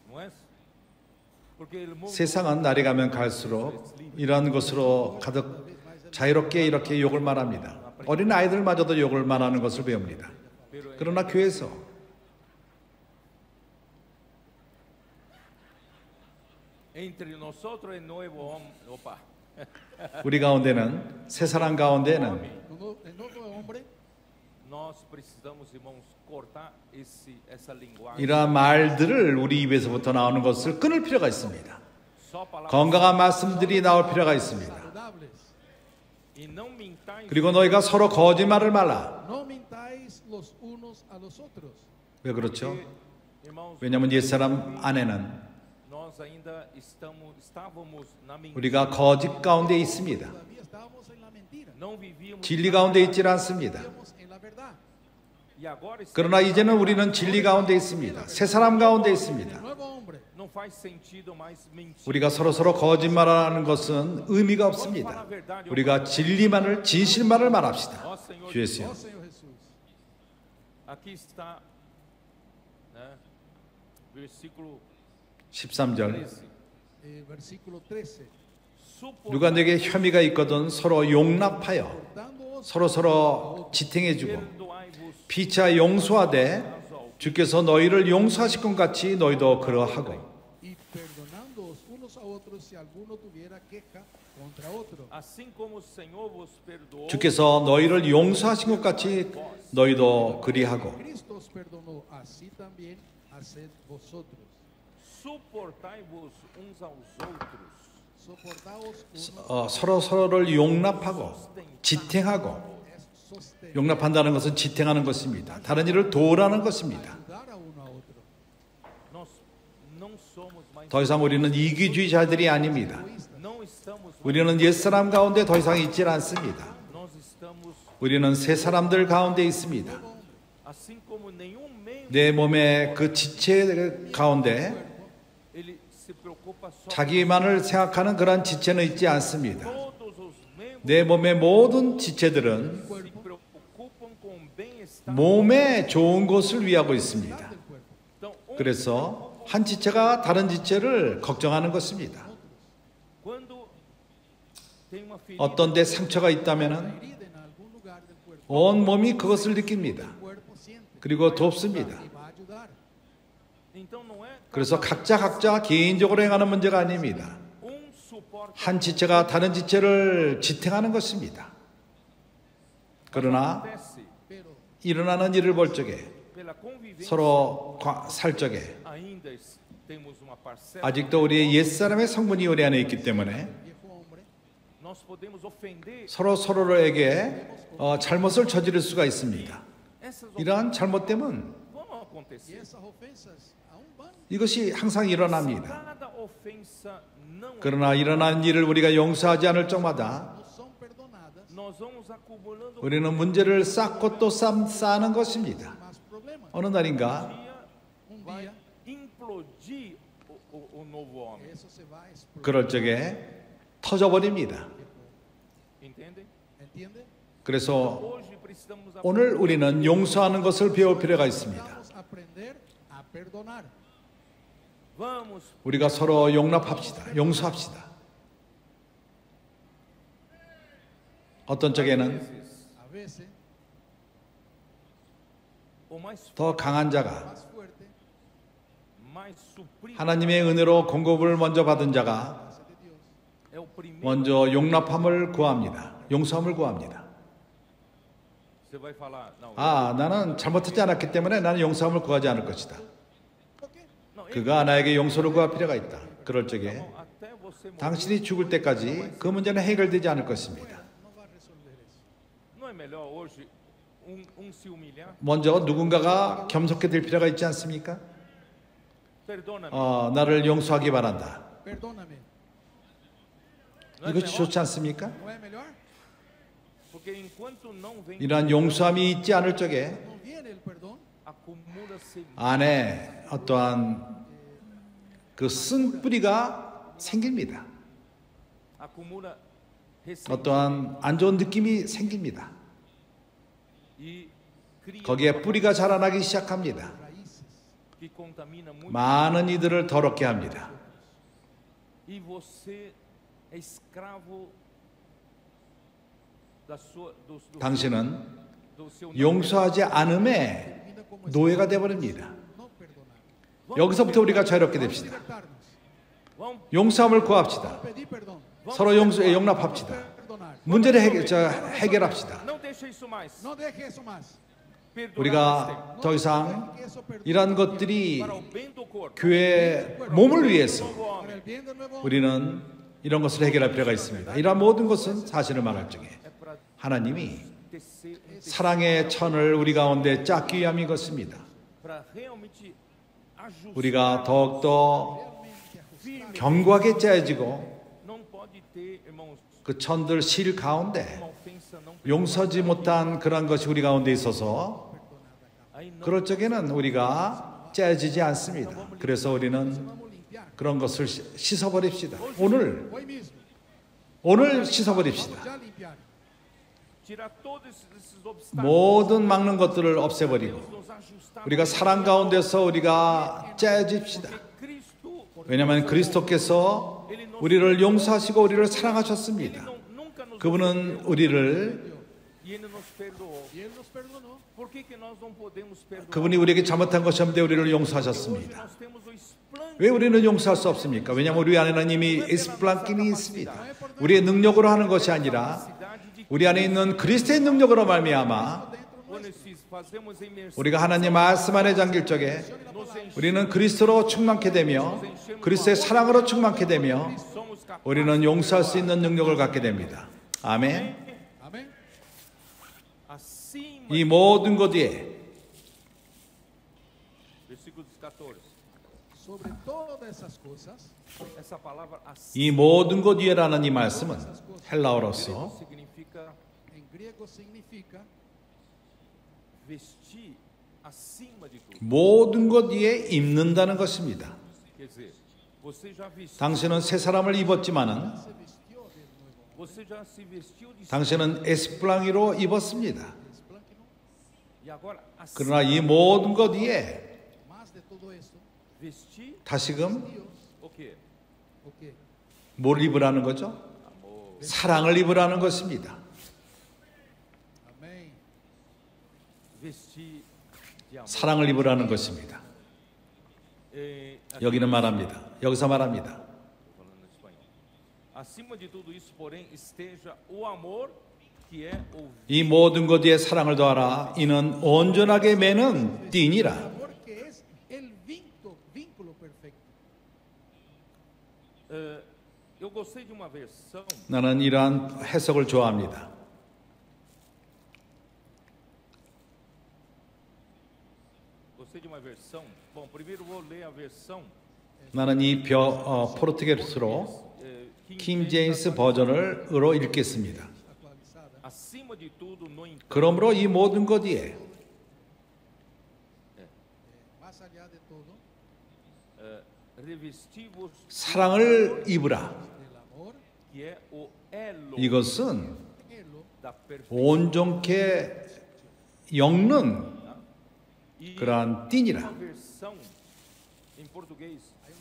Não é? Porque ele mundo 세상은 날이 가면 갈수록 이런 것으로 가득 자유롭게 이렇게 욕을 말합니다. 어린 아이들마저도 욕을 말하는 것을 배웁니다. 그러나 교회에서 entre nosotros el nuevo hombre. Opa. 우리 가운데는 새 사람 가운데는 el nuevo hombre, Nós precisamos, irmãos, cortar essa linguagem. 이러한 말들을 우리 입에서부터 나오는 것을 끊을 필요가 있습니다. Só palavras. 건강한 말씀들이 나올 필요가 있습니다. saludables. E não mintais. 그리고 너희가 서로 거짓말을 말라. No mintáis los unos a los otros. 왜 그렇죠? Irmãos, 왜냐하면 옛사람 안에는 nós ainda estávamos na mentira. 우리가 거짓 가운데 있습니다. Todavía estábamos en la mentira. Não vivíamos. 진리 가운데 있질 않습니다. Vivíamos en la verdad. E agora 그러나 이제는 우리는 진리 가운데 있습니다. 새 사람 가운데 El 있습니다. nuevo hombre. não faz sentido mais mentir. 우리가 서로 거짓말하는 것은 의미가 없습니다. 우리가 진리만을 진실만을 말합시다. Ó Senhor, 주 Oh 예수여. Señor Jesús. aqui está, né, versículo 13절. 13. Versículo 13. 누가 내게 혐의가 있거든 서로 용납하여 Dándoos 서로 지탱해주고 Perdoai-vos 피차 용서하되 주께서 너희를 용서하실 것 같이 너희도 그러하고 y perdonándoos unos a otros si alguno tuviera queja contra otro. assim como o Senhor vos perdoou. 주께서 너희를 용서하신 것 같이 너희도 그리하고 Cristo os perdonó, así también haced vosotros. Suportai-vos uns aos outros. Soportaos unos 서로를 용납하고 지탱하고 es sostener, 용납한다는 것은 지탱하는 것입니다. 다른 일을 도우라는 것입니다. ayudar a uno a otro. Nós não somos mais. 더 이상 우리는 이기주의자들이 아닙니다. Não estamos. 우리는 옛사람 가운데 더 이상 있지 않습니다. Nós estamos 우리는 새 사람들 가운데 있습니다. assim como nenhum membro. 내 몸의 그 지체 가운데 Ele se preocupa só. 자기만을 생각하는 그런 지체는 있지 않습니다. Todos os membros 내 몸의 모든 지체들은 se preocupam com o bem-estar. 몸에 좋은 것을 위하고 있습니다. Então, 그래서 한 지체가 다른 지체를 걱정하는 것입니다. Quando tem uma ferida 어떤 데 상처가 있다면 herida en algún lugar del cuerpo, 온 몸이 그것을 느낍니다. el cuerpo siente 그리고 돕습니다. y va a ayudar. então não é 그래서 각자 개인적으로 행하는 문제가 아닙니다. um suporte 한 지체가 다른 지체를 지탱하는 것입니다. 그러나 acontece Pero 일어나는 일을 볼 적에 pela convivência 서로 살 적에 ainda temos uma parcela 아직도 우리의 옛사람의 성분이 우리 안에 있기 때문에 viejo hombre, nós podemos ofender 서로에게 잘못을 저지를 수가 있습니다. essas 이러한 잘못됨은 vão y acontecer. esas ofensas aún van. 이것이 항상 일어납니다. Cada ofensa não é. 그러나 일어난 일을 우리가 용서하지 않을 적마다 No son perdonadas, Nós vamos acumulando 우리는 문제를 쌓고 또 쌓는 것입니다. más problemas. 어느 날인가 Un vai día implodir o novo homem. eso se va a explotar. 그럴 적에 터져버립니다. Entendem? ¿Entiende? 그래서 Hoje precisamos 오늘 우리는 용서하는 것을 배울 필요가 있습니다. Vamos a aprender a perdonar. Vamos 우리가 서로 용납합시다. 용서합시다. 어떤 적에는 A veces, o mais 더 강한 자가 más fuerte, mais suprido 하나님의 은혜로 공급을 먼저 받은 자가 gracia de Dios, é o primeiro. 먼저 용납함을 구합니다. 용서함을 구합니다. Você vai falar, não, 아, 나는 잘못하지 않았기 때문에 나는 용서함을 구하지 않을 것이다. ¿por qué? não, 그가 나에게 용서를 구할 필요가 있다. 그럴 적에 até você morrer, 당신이 죽을 때까지 그 문제는 해결되지 않을 것입니다. No va a resolver eso. não é melhor hoje se humilhar? 먼저 누군가가 겸손하게 될 필요가 있지 않습니까? Perdona-me. 나를 용서하기 바란다. Perdóname. Não é 이것이 melhor? 좋지 않습니까? ¿No es mejor? Porque enquanto não vem, 이러한 용서함이 있지 않을 적에 No viene el perdón, acumula-se 안에 어떠한 그 쓴뿌리가 생깁니다. acumula ressentimento 어떠한 안 좋은 느낌이 생깁니다. e cria 거기에 뿌리가 자라나기 시작합니다. raíces. que contamina muito 많은 이들을 더럽게 합니다. e você é escravo 당신은 do seu 용서하지 않음에 Termina como 노예가 되어버립니다. no perdonar. 여기서부터 우리가 자유롭게 됩시다. Libertarnos. Vamos 용서함을 구합시다. Pedir perdón. 서로 용납합시다. Perdonar. 문제를 해결합시다. não deixa isso mais. No deje eso más. Perdonar 우리가 더 이상 Que eso perdone 이러한 것들이 para o bem do corpo. 교회 몸을 위해서 Novo para homem el bien del nuevo hombre. 우리는 이런 것을 해결할 필요가 있습니다. 이러한 모든 것은 사실을 말할 적에 é para 하나님이 tecer 사랑의 천을 우리 가운데 짰기 위함인 것입니다. para realmente ajustar 우리가 더욱더 firme. 견고하게 짜여지고 Não pode ter, irmãos, 그 천들 실 uma 가운데 ofensa não 용서지 못한 그런 것이 우리 가운데 있어서 aí não 그럴 적에는 우리가 짜여지지 않습니다. 그래서 우리는 Vamos limpiar. 그런 것을 씻어버립시다. 오늘 Hoy mismo. 씻어버립시다. Vamos ya limpiar. tirar todos esses obstáculos. 모든 막는 것들을 없애버리고 Nos ajustar. 우리가 사랑 가운데서 우리가 짜여집시다. Cristo, 왜냐하면 그리스도께서 우리를 용서하시고 우리를 사랑하셨습니다. nunca nos 그분은 우리를 e ele nos perdoou. Y Él nos perdonó. Por que nós não podemos perdoar? 그분이 우리에게 잘못한 것이 없는데 우리를 Hoje 용서하셨습니다. nós temos o esplêndido 왜 우리는 용서할 수 없습니까? 왜냐하면 우리 안에는 이미 에스플랑킨이 있습니다. 우리의 능력으로 하는 것이 아니라 cidade de 우리 안에 있는 그리스도의 능력으로 말미암아 quando fazemos imersão, 우리가 하나님 말씀 안에 잠길 적에 nos enchemos, 우리는 그리스도로 충만케 되며 그리스도의 사랑으로 충만케 되며 somos capazes. 우리는 용서할 수 있는 능력을 갖게 됩니다. 아멘. Amén. Acima, 이 모든 것 위에 versículo 14. Sobre todas esas cosas, Essa palavra acima 이 모든 것 위에라는 이 말씀은 헬라어로서 significa en griego significa vestir acima de tudo. 모든 것 위에 입는다는 것입니다. Quer dizer, você já vestiu, 당신은 새 사람을 입었지만은 se vistió del nuevo hombre. você já se vestiu de 당신은 에스플랑이로 입었습니다. Esplanquino. e agora acima 그러나 이 모든 것 위에 Más de todo esto, vestir 다시금 Dios, o quê? ¿o qué? 뭘 입으라는 거죠? 사랑을 입으라는 것입니다. Amén. Vestir de amor. 사랑을 입으라는 것입니다. Aqui 여기는 말합니다. 여기서 말합니다. estou falando em espanhol. Acima de tudo isso, porém, esteja o amor, que é o 이 모든 것 위에 사랑을 더하라. 이는 온전하게 매는 띠니라. Amor que es el vínculo perfecto. Eu gostei de uma versão 나는 이러한 해석을 좋아합니다. Gostei de uma versão. Bom, primeiro vou ler a versão 나는 이 포르투갈스로 킹 제임스 버전으로 읽겠습니다. Actualizada. acima de tudo, no entanto, 그러므로 이 모든 것 위에 Más allá de todo, revesti-vos 사랑을 입으라. del amor, que é o elo 이것은 elo, da perfeição. 온전케 엮는 E 그러한 띠니라. uma versão em português,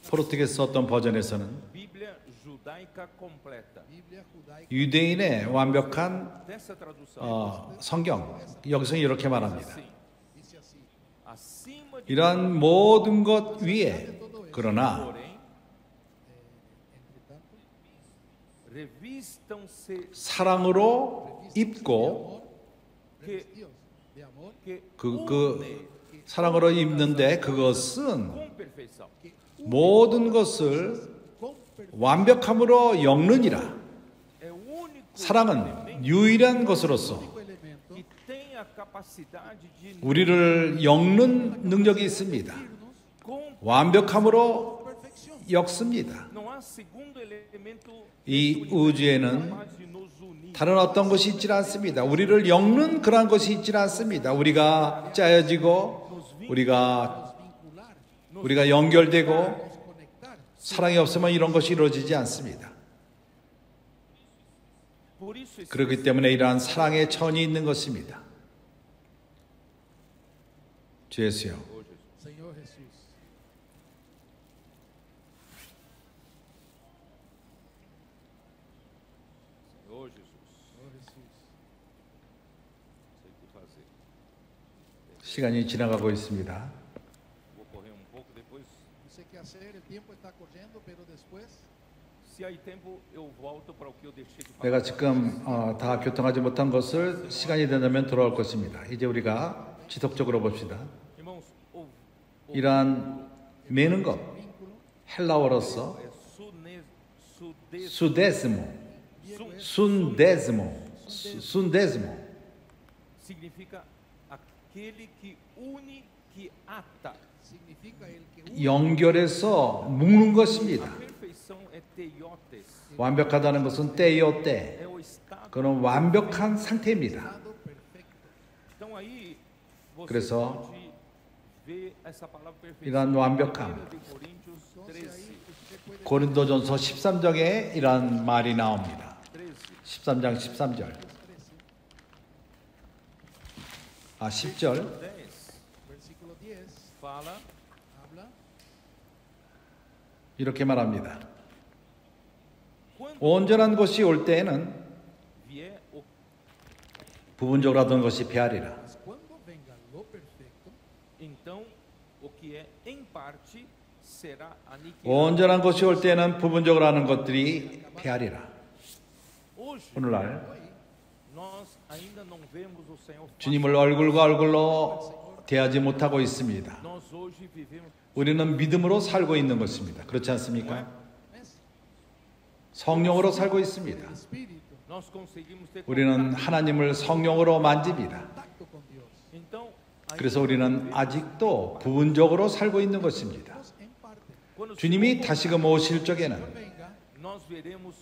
포르투갈스 어떤 버전에서는 Bíblia judaica completa. Biblia judaica, 유대인의 완벽한 Dessa tradução, 성경 여기서 이렇게 말합니다. assim, dice así. acima de 이러한 모든 것 위에 그러나 porém, Entre tanto, revistam-se 사랑으로 입고 amor, que, revestidos de amor, que 그 une 사랑으로 입는데 그것은 com perfeição. que 모든 것을 con perfección 완벽함으로 엮느니라. É o único 사랑은 유일한 것으로서 elemento que tem a capacidade de 우리를 엮는 능력이 있습니다. unirnos com 완벽함으로 perfección. 엮습니다. não há segundo elemento 이 nesse universo 우주에는 capaz de nos unir. 다른 어떤 것이 있지 않습니다. 우리를 엮는 그러한 것이 있지 않습니다. 우리가 짜여지고 Vincular, 우리가 연결되고 nos conectar. 사랑이 없으면 이런 것이 이루어지지 않습니다. Por isso esse 그렇기 때문에 이러한 사랑의 천이 있는 것입니다. 주 예수요. Señor Jesús, Senhor Jesus, Señor Jesús. sei o que fazer. 시간이 지나가고 있습니다. Vou correr um pouco depois. No sé qué hacer, el tiempo está corriendo, pero después, Se há tempo, eu volto para o que eu deixei de falar. 내가 지금 다 교통하지 못한 것을 시간이 된다면 돌아올 것입니다. 이제 우리가 지속적으로 봅시다. Irmãos, 이러한 매는 것, vínculo, 헬라어로서 é 수데스모, 순데스모 significa aquele que une, que ata. significa el que une. 연결해서 묶는 것입니다. A perfeição é teiotes, 완벽하다는 것은 때요 때. é o estado. 그런 완벽한 상태입니다. Estado perfecto. Então aí você 그래서 pode ver essa palavra perfeição. 이러한 완벽함. 1 de Coríntios Entonces 13. ahí usted puede 고린도전서 13장에 이러한 말이 나옵니다. 13. 13장 13절. 10절. 10. versículo 10, Fala habla 이렇게 말합니다. quando 온전한 것이 올 때에는 vier o 부분적으로 하던 것이 패하리라. mas cuando venga lo perfecto, então o que é em parte será aniquilado. 온전한 것이 올 때에는 부분적으로 하는 것들이 패하리라. Hoje 오늘날 nós ainda não vemos o Senhor. 주님을 얼굴과 얼굴로 대하지 못하고 있습니다. Nós hoje vivemos 우리는 믿음으로 살고 있는 것입니다. 그렇지 않습니까? ¿ves? 성령으로 살고 있습니다. Espíritu, nós conseguimos ter 우리는 contato. 하나님을 성령으로 만집니다. contacto con Dios. Então, 그래서 우리는 아직도 부분적으로 살고 있는 것입니다. Dios en parte. quando o 주님이 Senhor 다시금 오실 적에는 Venga, nós veremos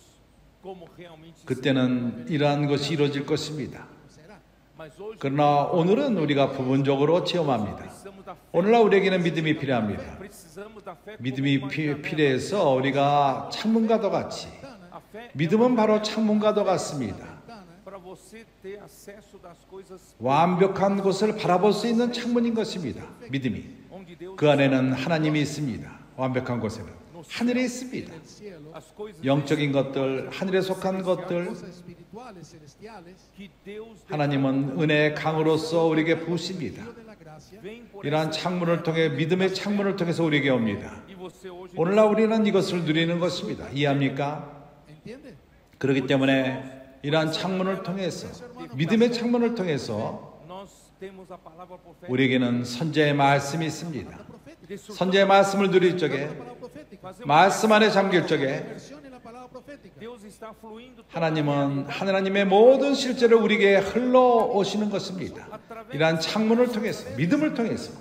como realmente 그때는 이러한 것이 이루어질 것입니다. será. Mas hoje 그러나 오늘은 우리가 부분적으로 체험합니다. precisamos da fé. 오늘날 우리에게는 믿음이 필요합니다. Precisamos da fé como 믿음이 uma janela. 필요해서 우리가 창문과도 같이 A fé 믿음은 바로 창문과도 같습니다. para você ter acesso das coisas 완벽한 곳을 바라볼 수 있는 창문인 것입니다. 믿음이. onde onde Deus 그 안에는 하나님이 있습니다. 완벽한 곳에는 하늘에 있습니다. En el cielo, as coisas 영적인 것들, 하늘에 속한 것들, cosas espirituales, celestiales, que Deus 하나님은 은혜의 강으로서 우리에게 부으십니다. Dio de la gracia, vem por 이러한 창문을 통해 믿음의 창문을 통해서 우리에게 옵니다. e você hoje 오늘날 우리는 이것을 누리는 것입니다. 이해합니까? ¿entiende? 그렇기 때문에 이러한 창문을 통해서 믿음의 창문을 통해서 nós temos a palavra profética. 우리에게는 선지자의 말씀이 있습니다. Profética. 선지자의 말씀을 누릴 적에 Palabra profética. 말씀 안에 잠길 적에 Inmersión en la palabra profética. Deus está fluindo 하나님은 하나님의 모든 실제를 우리에게 흘러오시는 것입니다. 이러한 창문을 통해서 믿음을 통해서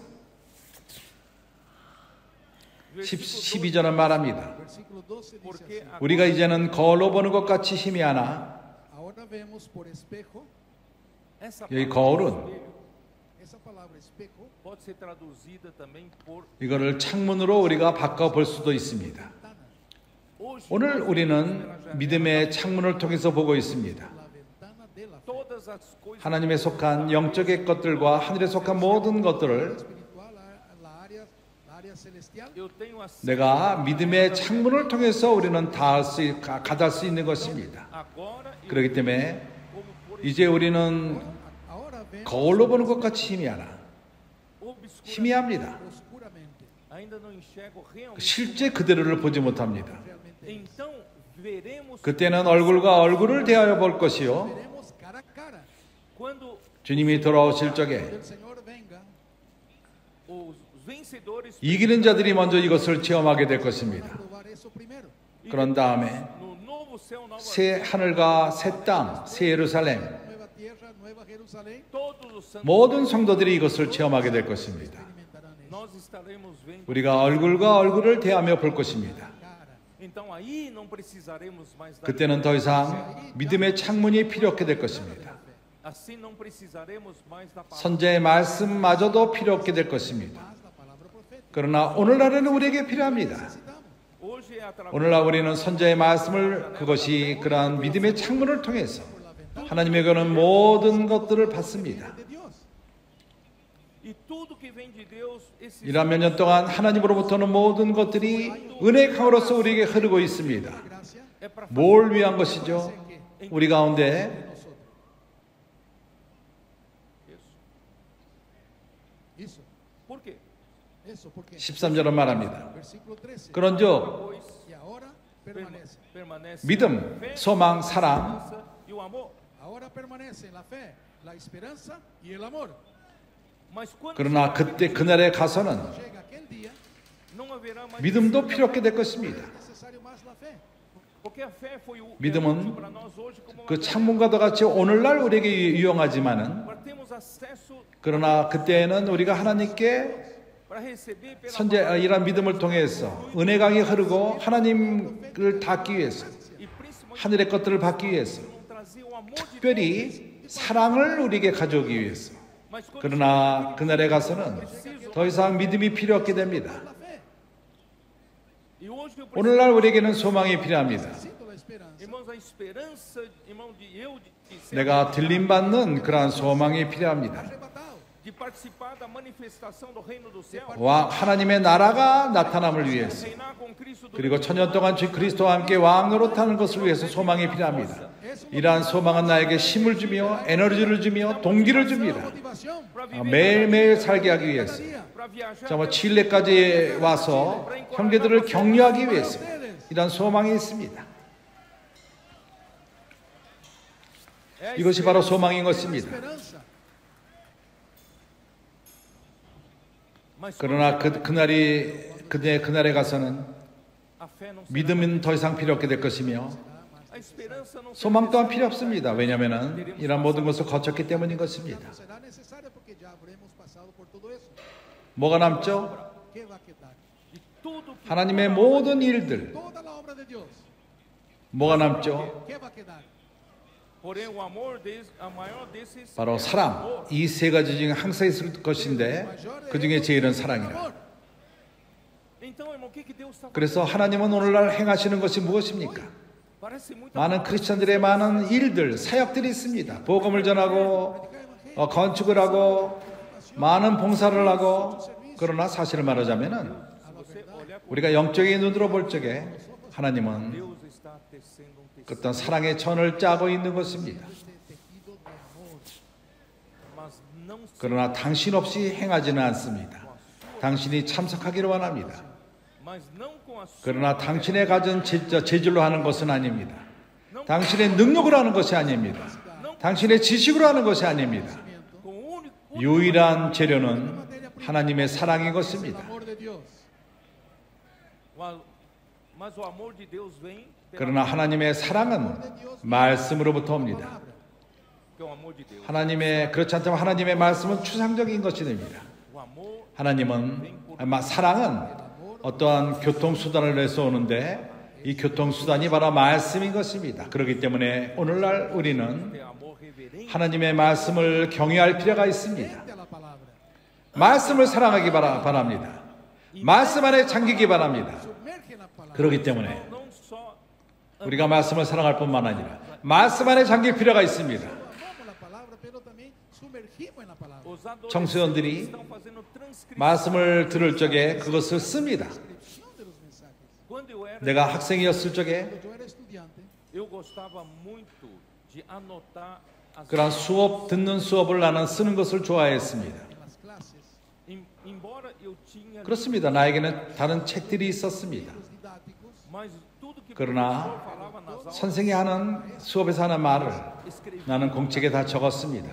12절은 말합니다. Versículo 12 dice porque así. 우리가 이제는 거울로 보는 것 같이 희미하나 Ahora vemos por espejo. essa 여기 palavra 거울은 espelho Esa palabra espejo, pode ser traduzida também por 이거를 창문으로 우리가 바꿔볼 수도 있습니다. ventana. hoje 오늘 우리는 믿음의 창문을 통해서 보고 있습니다. La ventana de la fe. todas as coisas 하나님에 속한 영적의 것들과 하늘에 속한 모든 것들을 Espiritual, la área celestial. eu tenho acesso 내가 믿음의 창문을 통해서 우리는 가닿을 수 있는 것입니다. agora eu 그렇기 때문에 como por 이제 우리는 Ahora vemos 거울로 보는 것 같이 희미하나 obscuramente 희미합니다. oscuramente. ainda não enxergo realmente 실제 그대로를 보지 못합니다. Realmente. então veremos 그때는 얼굴과 얼굴을 대하여 볼 것이요 Veremos cara a cara. quando 주님이 돌아오실 적에 Cuando el Señor venga, os vencedores 이기는 자들이 먼저 이것을 체험하게 될 것입니다. probar eso primero. 그런 다음에 no novo céu, nova 새 하늘과 새 땅, 새 예루살렘 Nueva tierra, nueva Jerusalén. todos os santos 모든 성도들이 이것을 체험하게 될 것입니다. Experimentarán eso. nós estaremos vendo 우리가 얼굴과 얼굴을 대하며 볼 것입니다. Cara. então aí não precisaremos mais da 그때는 더 이상 믿음의 창문이 필요 없게 될 것입니다. assim não precisaremos mais da palavra 선지자의 말씀마저도 필요 없게 될 것입니다. Más la palabra profética. 그러나 오늘날에는 우리에게 필요합니다. Necesitamos. hoje é através 오늘날 우리는 선지자의 말씀을 그것이 그러한 믿음의 창문을 통해서 하나님에게는 모든 것들을 받습니다. De Dios. e tudo que vem de Deus esses 이란 몇 년 동안 하나님으로부터는 모든 것들이 은혜의 강으로서 우리에게 흐르고 있습니다. Gracia é para 뭘 위한 것이죠? 우리 가운데 nosotros. Eso. por quê? Eso, porque 13절은 말합니다. versículo 13. 그런즉 Pois Y ahora permanece. permanece 믿음, a fé, 소망, a 사랑 esperança e o amor. Ahora permanecen la fe, la esperanza y el amor. Mas quando 그러나 그때 그날에 가서는 Llega aquel día, não haverá mais 믿음도 필요 없게 될 것입니다. es necesario más la fe. porque a fé foi o 믿음은 para nós hoje como uma 그 창문과도 같이 오늘날 우리에게 유용하지만은 para termos acesso 그러나 그때에는 우리가 하나님께 para receber pela 선제 이런 믿음을 통해서 은혜강이 흐르고 하나님을 닿기 위해서 e principalmente 하늘의 것들을 받기 위해서 não trazer o amor de Deus. 특별히 사랑을 우리에게 가져오기 위해서 Mas quando 그러나 그날에 가서는 더 이상 믿음이 필요 없게 됩니다. La fe. e hoje eu preciso, 오늘날 우리에게는 소망이 필요합니다. Necesito la esperanza. irmãos, a esperança, irmão, de ser 내가 들림받는 그러한 소망이 필요합니다. Arrebatado. de participar da manifestação do reino do céu, 하나님의 나라가 나타남을 위해서 reinar com Cristo do 그리고 천년 동안 주 그리스도와 함께 왕으로 타는 것을 위해서 소망이 필요합니다. 이러한 소망은 나에게 힘을 주며 에너지를 주며 동기를 줍니다. Motivación para viver 매일매일 살게 하기 위해서 para viajar 정말 칠레까지 와서 형제들을 격려하기 위해서 이러한 소망이 있습니다. é 이것이 바로 소망인 것입니다. esperanza. mas 그러나 그날에 가서는 a fé não será, 믿음은 더 이상 필요 없게 될 것이며 a esperança não será, 소망 또한 필요 없습니다. 왜냐하면 이런 모든 것을 거쳤기 때문인 것입니다. No será necesaria porque ya habremos pasado por todo eso. 뭐가 남죠? ¿Qué va a quedar? de tudo que 하나님의 모든 일들 Toda la obra de Dios. 뭐가 남죠? ¿Qué va a quedar? porém o amor a maior desses 바로 사랑. 이 세 가지 중에 항상 있을 것인데 그 중에 제일은 사랑이라. Amor. então, irmão, o que Deus está fazendo? 그래서 하나님은 오늘날 행하시는 것이 무엇입니까? Parece muito 많은 크리스천들의 많은 일들, 사역들이 있습니다. 복음을 전하고 건축을 하고 많은 봉사를 하고 그러나 사실을 말하자면은 A la verdad, 우리가 영적인 눈으로 볼 적에 하나님은 Deus está tecendo tecido, 어떤 사랑의 천을 짜고 있는 것입니다. este tejido de amor. mas não 그러나 당신 없이 행하지는 않습니다. 당신이 참석하기를 원합니다. mas não com a sua 그러나 당신의 가진 재질로 하는 것은 아닙니다. 당신의 능력으로 하는 것이 아닙니다. 당신의 지식으로 하는 것이 아닙니다. com o único 유일한 재료는 하나님의 사랑인 것입니다. Amor de Dios. mas o amor de Deus vem pela 그러나 하나님의 사랑은 말씀으로부터 옵니다. que é o amor de Deus. 하나님의 그렇지 않다면 하나님의 말씀은 추상적인 것이 됩니다. O amor 사랑은 어떠한 교통수단을 내서 오는데 이 교통수단이 바로 말씀인 것입니다. 그렇기 때문에 오늘날 우리는 é amor reverente. 하나님의 말씀을 경외할 필요가 있습니다. Frente a la palabra. 말씀을 사랑하기 바랍니다. 말씀 안에 잠기기 바랍니다. Sumerge en la palabra. 그렇기 때문에 Não só 우리가 말씀을 사랑할 뿐만 아니라 말씀 안에 잠길 필요가 있습니다. Amamos la palabra, pero también sumergimos en la palabra. os adolescentes 청소년들이 estão fazendo transcrição. 말씀을 들을 적에 그것을 씁니다. Descripción de los mensajes. Quando eu era 내가 학생이었을 적에 Cuando yo era estudiante, eu gostava muito de anotar as 그런 듣는 수업을 나는 쓰는 것을 좋아했습니다. en las clases, embora eu tinha 그렇습니다. 나에게는 다른 책들이 있었습니다. los didácticos, mas tudo que o 그러나 professor falava nas aulas 선생이 하는 수업에서 하는 말을 escrevia. 나는 공책에 다 적었습니다.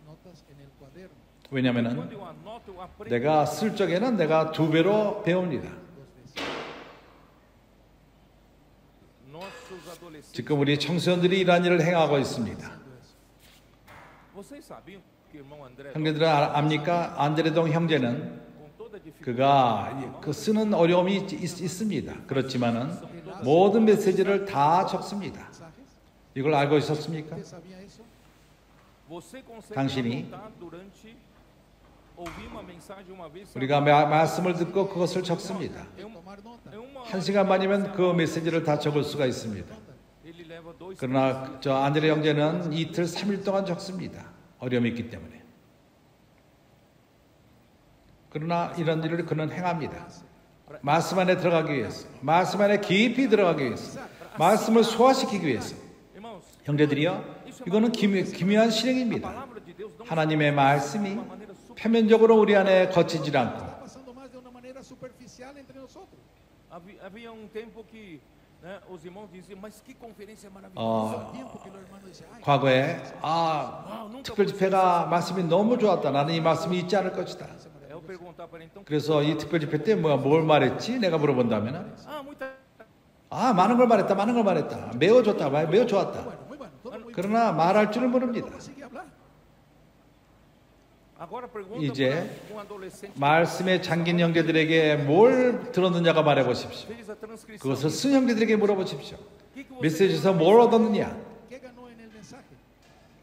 notas en el cuaderno. 왜냐하면 Quando eu anoto, eu aprendo. 내가 쓸 적에는 내가 2배로 배웁니다. Nossos adolescentes. 지금 우리 청소년들이 이러한 일을 행하고 있습니다. Vocês sabiam que o irmão André, 형제들은 압니까? 안드레동 형제는 com toda a dificuldade, 그가 그 쓰는 어려움이 있습니다. 그렇지만은 모든 메시지를 다 적습니다. Mensajes. 이걸 알고 있었습니까? ¿Usted sabía eso? você consegue 당신이 anotar durante ouvir uma mensagem uma vez. 우리가 말씀을 듣고 그것을 적습니다. Tomar nota. É uma 한 시간만이면 그 메시지를 다 적을 수가 있습니다. ele leva 2 그러나 저 안드레 형제는 이틀 3일 동안 적습니다. 어려움이 있기 때문에. 그러나 이런 일을 그는 행합니다. 말씀 안에 들어가기 위해서, 말씀 안에 깊이 들어가기 위해서, 말씀을 소화시키기 위해서. Irmãos, 형제들이요, 이거는 기묘한 실행입니다. palavra de Deus não 하나님의 말씀이 표면적으로 우리 안에 거치질 않고 Está pasando más de una manera superficial entre nosotros. havia tempo que, né, os irmãos diziam, mas que conferência maravilhosa. Tiempo que los hermanos dicen, ay, 과거에 특별 집회가 말씀이 너무 좋았다. 나는 이 말씀이 있지 않을 것이다. Eu perguntar para ele, então, 그래서 이 특별 집회 때 뭘 말했지? 내가 물어본다면 muita 많은 걸 말했다. 매우 좋다. 매우 좋았다. bueno, muy bueno, todo muy 그러나 말할 줄은 모릅니다. bueno. Sigue hablar. agora pergunta 이제 para adolescente 말씀에 잠긴 형제들에게 뭘 들었느냐가 말해 보십시오. fez a transcrição. 그것을 쓴 형제들에게 물어보십시오. O que você 메시지에서 뭘 얻었느냐? ¿Qué ganó en el mensaje?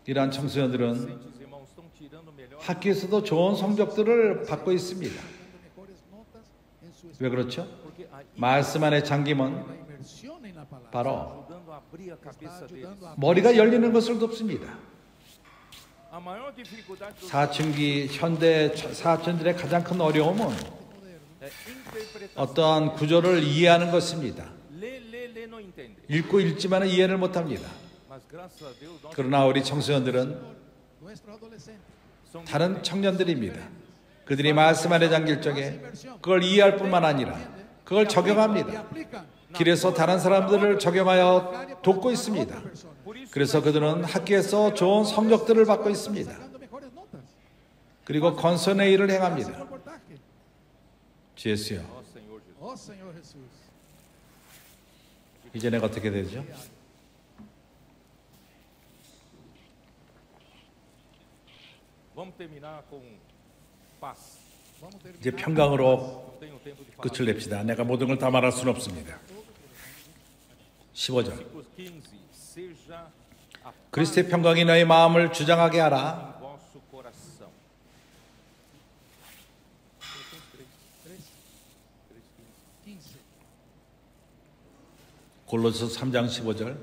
이러한 청소년들은 adolescentes, irmãos, estão tirando melhor. 학교에서도 좋은 성적들을 받고 있습니다. Dando mejores notas en su 왜 그렇죠? Porque aí 말씀 안에 잠김은 la inmersión en la palabra. 바로 ajudando a abrir a Está cabeça deles. ayudando a 머리가 열리는 것을 돕습니다. A maior dificuldade dos 사춘기 현대 사춘들의 가장 큰 어려움은 é interpretação. 어떠한 구조를 이해하는 것입니다. Lê, não entende. 읽고 읽지만 이해를 못합니다. Mas graças a Deus, nós 그러나 우리 청소년들은 nuestros adolescentes. somos 다른 청년들입니다. 그들이 말씀 안에 잠길 적에 그걸 이해할 뿐만 아니라 그걸 Y 적용합니다. aplican. 길에서 다른 사람들을 적용하여 돕고 있습니다. por isso 그래서 그들은 학교에서 좋은 성적들을 받고 있습니다. Sacando mejores notas. 그리고 건선의 일을 Hacen 행합니다. reportaje. 주 예수요. ó Senhor Jesus. Oh Señor Jesús. 이제 내가 어떻게 되죠? Vamos terminar com paz. Vamos 이제 terminar. 평강으로 Não tenho tempo de falar. 끝을 냅시다. 내가 모든 걸 다 말할 수는 없습니다. 15절. Versículos 15. Seja a paz 그리스도의 평강이 너희 마음을 주장하게 하라. em vosso coração. 15. 골로새서 3장 15절.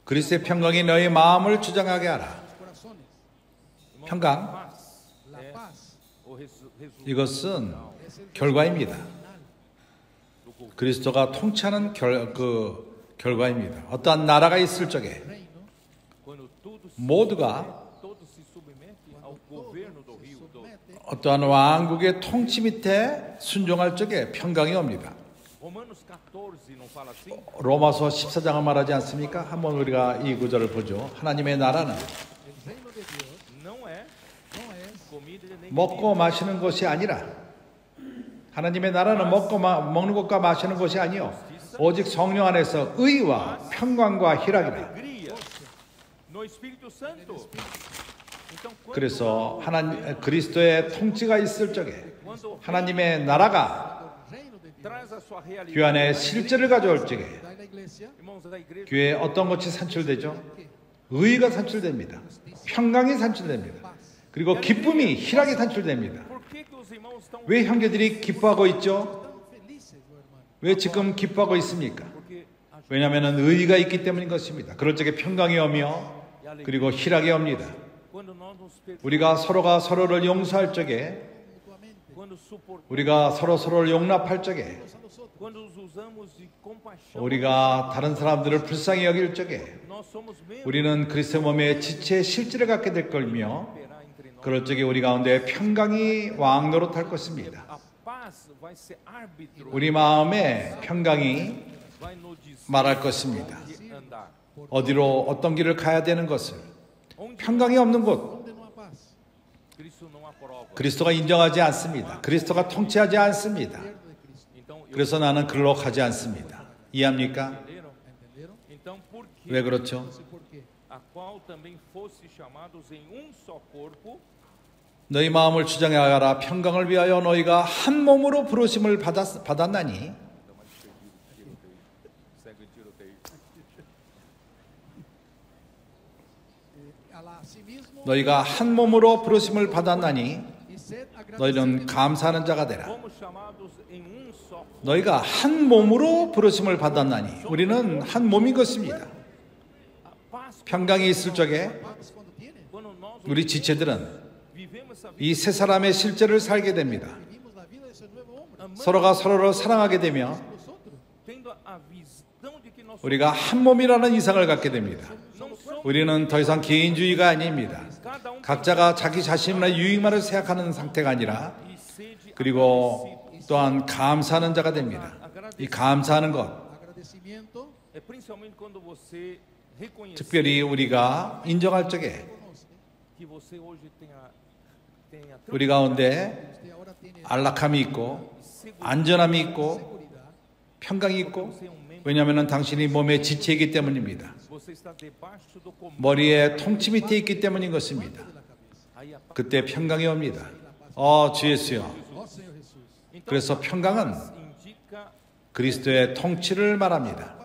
그리스도의 평강이 너희 마음을 주장하게 하라. Los corazones. Irmão, 평강. paz La é paz o 이것은 결과입니다. 그리스도가 통치하는 결과입니다. 어떠한 나라가 있을 적에 모두가 어떠한 왕국의 통치 밑에 순종할 적에 평강이 옵니다. 로마서 14장을 말하지 않습니까? 한번 우리가 이 구절을 보죠. 하나님의 나라는 먹고 마시는 것이 아니라, 하나님의 나라는 먹는 것과 마시는 것이 아니요 오직 성령 안에서 의와 평강과 희락이라. 그래서 그리스도의 통치가 있을 적에, 하나님의 나라가 교회 안에 실제를 가져올 적에 교회에 어떤 것이 산출되죠? 의가 산출됩니다. 평강이 산출됩니다. 그리고 기쁨이, 희락이 산출됩니다. 왜 형제들이 기뻐하고 있죠? 왜 지금 기뻐하고 있습니까? 왜냐하면 의가 있기 때문인 것입니다. 그럴 적에 평강이 오며 그리고 희락이 옵니다. 우리가 서로가 서로를 용서할 적에, 우리가 서로를 용납할 적에, 우리가 다른 사람들을 불쌍히 여길 적에 우리는 그리스도 몸의 지체의 실질을 갖게 될 걸며, 그럴 적에 우리 가운데 평강이 왕노릇할 것입니다. 우리 마음에 평강이 말할 것입니다. 어디로 어떤 길을 가야 되는 것을, 평강이 없는 곳, 그리스도가 인정하지 않습니다. 그리스도가 통치하지 않습니다. 그래서 나는 그리로 가지 않습니다. 이해합니까? 왜 그렇죠? 너희 마음을 주장하여라. 평강을 위하여 너희가 한 몸으로 부르심을 받았나니. 너희가 한 몸으로 부르심을 받았나니 너희는 감사하는 자가 되라. 너희가 한 몸으로 부르심을 받았나니, 우리는 한 몸인 것입니다. 평강이 있을 적에 우리 지체들은 이 세 사람의 실제를 살게 됩니다. 서로가 서로를 사랑하게 되며 우리가 한 몸이라는 이상을 갖게 됩니다. 우리는 더 이상 개인주의가 아닙니다. 각자가 자기 자신의 유익만을 생각하는 상태가 아니라, 그리고 또한 감사하는 자가 됩니다. 이 감사하는 것, 특별히 우리가 인정할 적에 우리 가운데 안락함이 있고 안전함이 있고 평강이 있고, 왜냐하면 당신이 몸의 지체이기 때문입니다. 머리의 통치 밑에 있기 때문인 것입니다. 그때 평강이 옵니다. 주 예수여. 그래서 평강은 그리스도의 통치를 말합니다.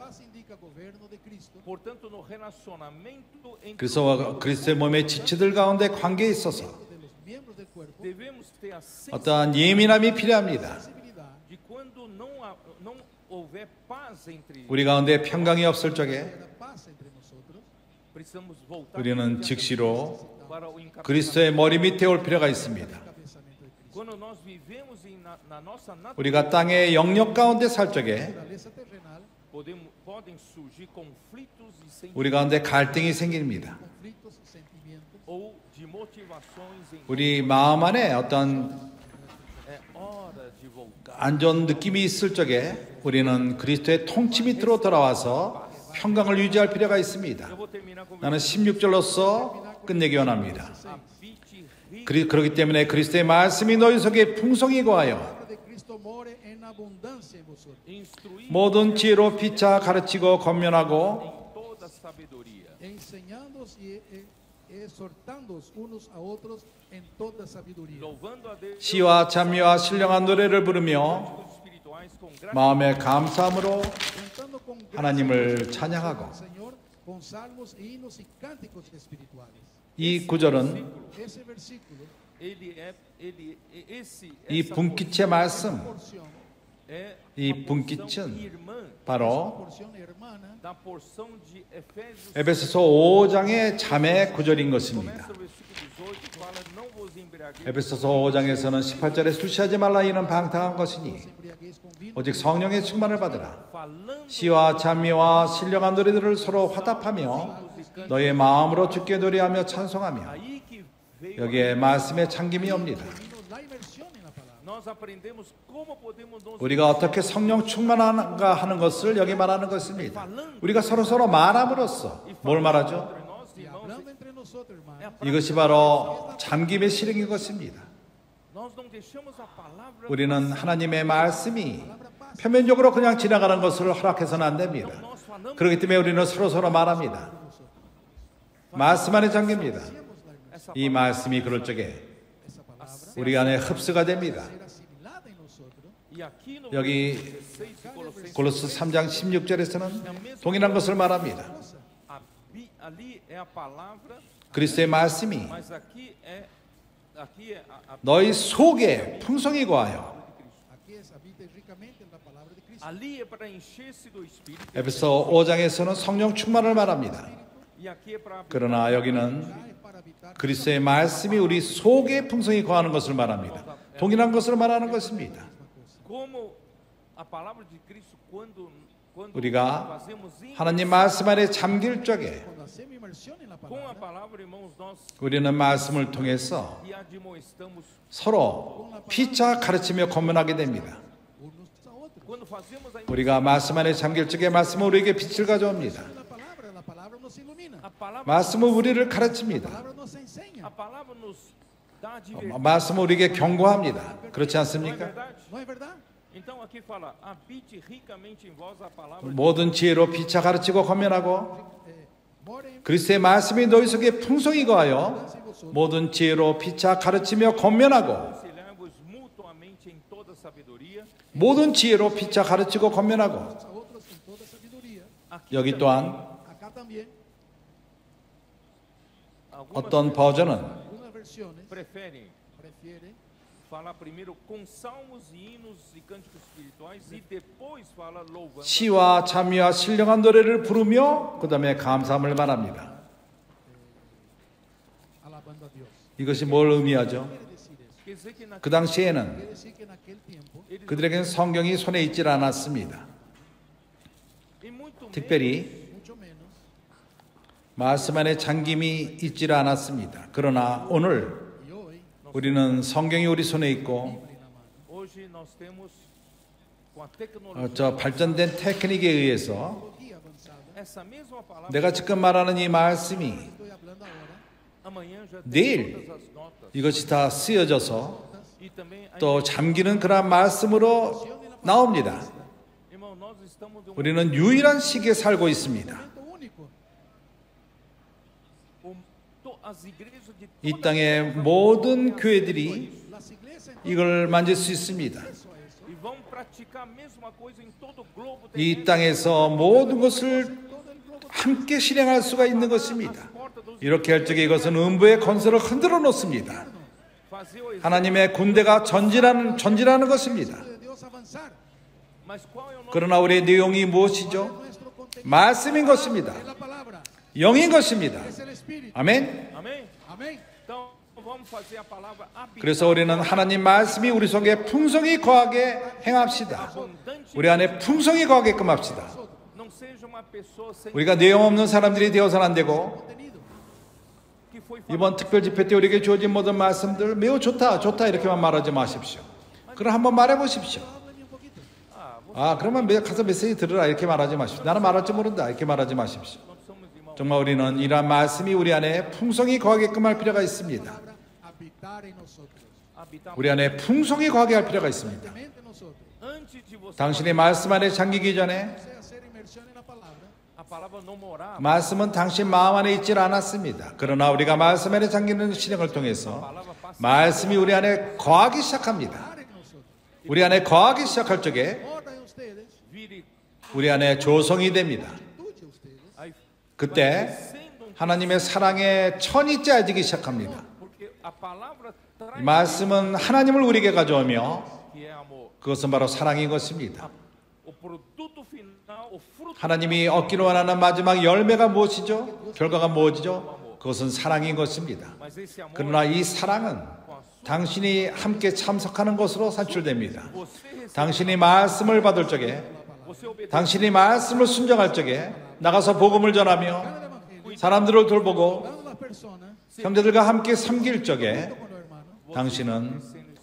그래서 그리스도의 몸의 지체들 가운데 관계에 있어서 어떠한 예민함이 필요합니다. 우리 가운데 평강이 없을 적에 우리는 즉시로 그리스도의 머리 밑에 올 필요가 있습니다. 우리가 땅의 영역 가운데 살 적에 우리 가운데 갈등이 생깁니다. 우리 마음 안에 어떤 안 좋은 느낌이 있을 적에 우리는 그리스도의 통치 밑으로 돌아와서 평강을 유지할 필요가 있습니다. 나는 16절로서 끝내기 원합니다. 그렇기 때문에 그리스도의 말씀이 너희 속에 풍성히 거하여 모든 지혜로 피차 가르치고 권면하고 시와 찬미와 신령한 노래를 부르며 마음의 감사함으로 하나님을 찬양하고. 이 구절은 이 분기체 말씀, é 이 a porção 분깃은 irmã 바로 porción hermana da porção de Efésios. 에베소서 5장의 자매 구절인 것입니다. Começa o versículo 18, fala não vos embriagueis 에베소서 5장에서는 18절에 술 취하지 말라 이는 방탕한 것이니 embriaguez con vino, 오직 성령의 충만을 받으라. falando 시와 찬미와 신령한 노래들을 서로 화답하며 너의 마음으로 주께 노래하며 찬송하며 aí que veio. 여기에 말씀의 참김이 옵니다. vino la inmersión en la palabra. Nós aprendemos como podemos nos 우리가 어떻게 성령 충만한가 하는 것을 여기 말하는 것입니다. 우리가 서로 말함으로써 뭘 말하죠? entre nós, Y irmãos, hablando entre nosotros, hermanos, 이것이 바로 잠김의 실행인 것입니다. nós não deixamos a palavra 우리는 하나님의 말씀이 표면적으로 그냥 지나가는 것을 허락해서는 안 됩니다. nós falamos 그렇기 때문에 우리는 서로 말합니다. 말씀 안에 잠깁니다. essa 이 말씀이 그럴 적에 esa palabra 우리 안에 흡수가 됩니다. ser asimilada en nosotros. e aqui no 여기 16 de Colossenses 골로새 3장 16절에서는 동일한 것을 말합니다. ali é a palavra, 그리스도의 말씀이 mas aqui é a 너희 속에 풍성히 거하여 Aquí es habite ricamente en la palabra de Cristo. ali é para encher-se do Espírito 에베소 5장에서는 성령 충만을 말합니다. e aqui é para 그러나 여기는 Ya es para habitar 그리스도의 말씀이 우리 속에 풍성히 거하는 것을 말합니다. 동일한 것을 말하는 것입니다. como a palavra de Cristo quando 우리가 fazemos 하나님 말씀 안에 잠길 적에 cuando hacemos inmersión en la com a palabra. palavra, irmãos, nós 우리는 말씀을 통해서 e admoestamos 서로 피차 가르치며 권면하게 됩니다. Unos a otros. quando fazemos a 우리가 말씀 안에 잠길 적에 말씀은 우리에게 빛을 가져옵니다. La palabra nos ilumina. palavra, 말씀은 우리를 가르칩니다. La palabra nos enseña. a palavra nos dá diversidade. 말씀은 우리에게 경고합니다. 그렇지 Não é 않습니까? verdade? ¿No es verdad? Então aqui fala, habite ricamente em vós a palavra. 모든 지혜로 피차 가르치고 권면하고 Moren 그리스도의 말씀이 너희 속에 풍성히 거하여 모든 지혜로 피차 가르치며 권면하고 Aconselhai-vos mutuamente em toda sabedoria. 모든 지혜로 피차 가르치고 권면하고 a otros con toda sabiduría. Aqui 여기 também, 또한 Acá también, algumas 어떤 버전은 algunas versiones preferem prefieren falar primeiro com salmos e hinos e cânticos espirituais e depois fala louvando. 시와 찬미와 신령한 노래를 부르며 그 다음에 감사함을 말합니다. alabando a Dios. 이것이 뭘 의미하죠? Quiere decir eso. Quer dizer que 그 당시에는 Quiere decir que en aquel tiempo 그들에게는 성경이 손에 있질 않았습니다. e muito 특별히 mucho menos 말씀 안에 잠김이 있질 않았습니다. 그러나 오늘 y hoy 우리는 성경이 우리 손에 있고 en la mano. hoje nós temos com a tecnologia 저 발전된 테크닉에 의해서 Tecnología avanzada. essa mesma palavra 내가 지금 말하는 이 말씀이 Estoy hablando ahora. amanhã já tem 내일 todas as notas 이것이 다 쓰여져서 e também a 또 잠기는 그런 말씀으로 나옵니다. irmão, nós estamos de 우리는 유일한 시기에 살고 있습니다. Momento único. as igrejas de 이 toda 땅의 모든 교회들이 Las iglesias 이걸 만질 수 있습니다. eso a eso. e vão praticar a mesma coisa em todo o globo 이 땅에서 모든 것을 Todo el globo 함께 실행할 수가 있는 것입니다. porta dos 이렇게 할 적에 이것은 음부의 건설을 흔들어 놓습니다. fazer o exército. 하나님의 군대가 전진하는 것입니다. de Dios avanzar. Mas qual é o nosso 그러나 우리의 내용이 무엇이죠? Nuestro contenido 말씀인 것입니다. es la palabra. 영인 것입니다. Es el espíritu. 아멘. amém? Amén. Então vamos fazer a palavra habitar 그래서 우리는 하나님 말씀이 우리 속에 풍성히 거하게 행합시다. 우리 안에 풍성히 거하게끔 합시다. não seja uma pessoa sem 우리가 내용 없는 사람들이 되어서는 안 되고 Contenido. que foi 이번 특별 집회 때 우리에게 주어진 모든 말씀들 매우 좋다 이렇게만 말하지 마십시오. 그럼 한번 말해 보십시오. Háblame un poquito. 그러면 가서 메시지 들으라 이렇게 말하지 마십시오. 나는 말할 줄 모른다 이렇게 말하지 마십시오. nós somos irmãos. 정말 우리는 이러한 말씀이 우리 안에 풍성히 거하게끔 할 필요가 있습니다. Palabra habitar en nosotros. Habitar 우리 안에 풍성히 거하게 할 필요가 있습니다. Mente en nosotros. antes de você 당신의 말씀 안에 잠기기 전에 Sea hacer inmersión en la palabra. a palavra não morar 말씀은 당신 마음 안에 있질 않았습니다. 그러나 우리가 말씀 안에 잠기는 실행을 통해서 말씀이 우리 안에 거하기 시작합니다. Estar en nosotros. 우리 안에 거하기 시작할 적에 Mora en ustedes. vire 우리 안에 조성이 됩니다. Constituye ustedes. aí 그때 sendo 하나님의 사랑의 천이 짜지기 시작합니다. porque a palavra 이 traz 말씀은 하나님을 우리에게 가져오며 que é amor 그것은 바로 사랑인 것입니다. O produto final, o fruto 하나님이 얻기로 원하는 마지막 열매가 무엇이죠? 결과가 무엇이죠? 그것은 사랑인 것입니다. mas esse amor 그러나 이 사랑은 당신이 함께 참석하는 것으로 산출됩니다. 당신이 말씀을 받을 적에, você obedece 당신이 말씀을 순종할 적에 나가서 복음을 전하며 사람들을 돌보고 Dando la persona, 형제들과 함께 섬길 적에 con los hermanos, 당신은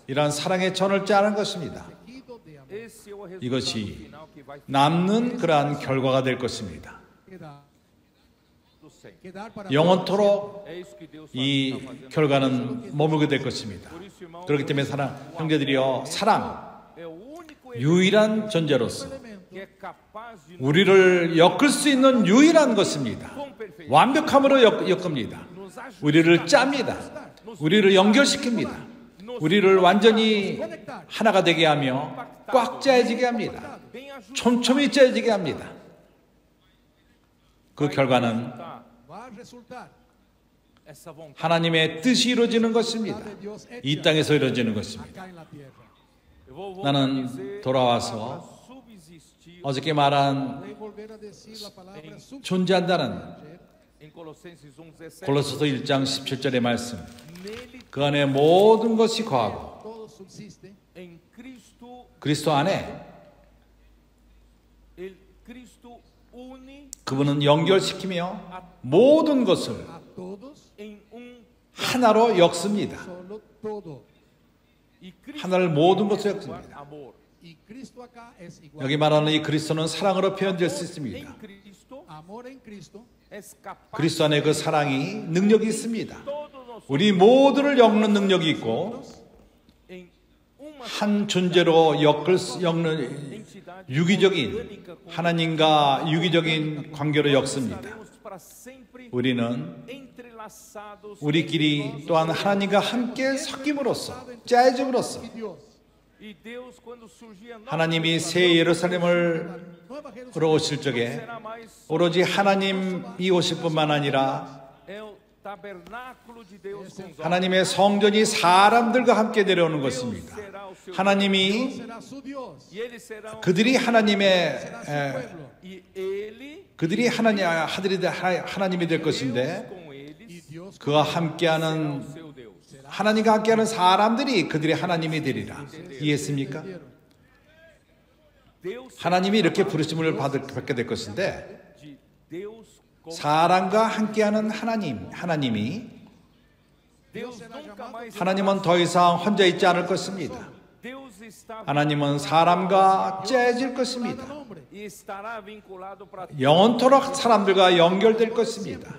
이러한 사랑의 전을 짜는 것입니다. seguido de amor. esse é o resultado 이것이 final que vai 남는 그러한 결과가 될 것입니다. Quedar, do 100. quedar para 영원토록 É isso que Deus 이 está fazendo. 결과는 머물게 될 것입니다. Por isso, irmão, 그렇기 때문에 사랑, 형제들이여, 사랑, é o único 유일한 존재로서 que é capaz de 우리를 엮을 수 있는 유일한 것입니다. com perfeição 완벽함으로 엮습니다. nos ajudar 우리를 짭니다. 우리를 연결시킵니다. 우리를 완전히 하나가 되게 하며 꽉 짜여지게 합니다. bem ajudar 촘촘히 짜여지게 합니다. 그 결과는 va a resultar. essa vontade. 하나님의 뜻이 이루어지는 것입니다. 이 땅에서 이루어지는 것입니다. Acá en la tierra. Eu vou voltar 나는 a dizer 돌아와서 a palavra subsistir 어저께 말한 Voy a volver a decir la palabra 존재한다는 em Colossenses 1:17. 골로새서 1장 17절의 말씀. Nele, 그 안에 모든 것이 거하고 todo subsiste. em Cristo, 그리스도 안에 Cristo une 그분은 연결시키며 모든 것을 A todos, em 하나로 엮습니다. solo todo. e Cristo 하나를 모든 것을 é 엮습니다. amor. Y Cristo acá es igual. 여기 말하는 이 그리스도는 사랑으로 표현될 수 Em 있습니다. Cristo Amor en Cristo. és capaz 그리스도 안에 그 사랑이 능력이 있습니다. todos nós 우리 모두를 엮는 능력이 있고 em uma 한 존재로 엮는 entidade 유기적인 orgânica com 하나님과 유기적인 관계로 엮습니다. estaremos para sempre 우리는 entrelaçados 우리끼리 또한 하나님과 함께 섞임으로써 짜여짐으로써 Y Dios. e Deus quando surgia nova 하나님이 새 예루살렘을 Nueva Jerusalén. 으로 오실 적에 será mais 오로지 하나님이 오실 뿐만 아니라 é o tabernáculo de Deus com os homens. 하나님의 성전이 사람들과 함께 내려오는 Deus 것입니다. será o seu 하나님이 Será su Dios. e eles serão 그들이 하나님의 Será su pueblo. e ele 그들이 하나님이 될 것인데 com eles Y Dios 그와 함께하는 seu Deus. 하나님과 함께하는 사람들이 그들의 하나님이 되리라. 이해했습니까? Deus 하나님이 이렇게 부르심을 받게 될 것인데 de Deus com 사람과 함께하는 하나님이 Deus nunca mais 하나님은 더 이상 혼자 있지 않을 것입니다. Deus está 하나님은 사람과 째질 것입니다. hombre. e estará vinculado para 영원토록 사람들과 연결될 것입니다.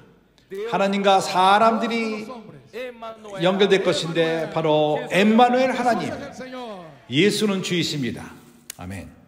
하나님과 사람들이 Emmanuel. 연결될 것인데 바로 엠마누엘 하나님, El Señor. 예수는 주이십니다. 아멘.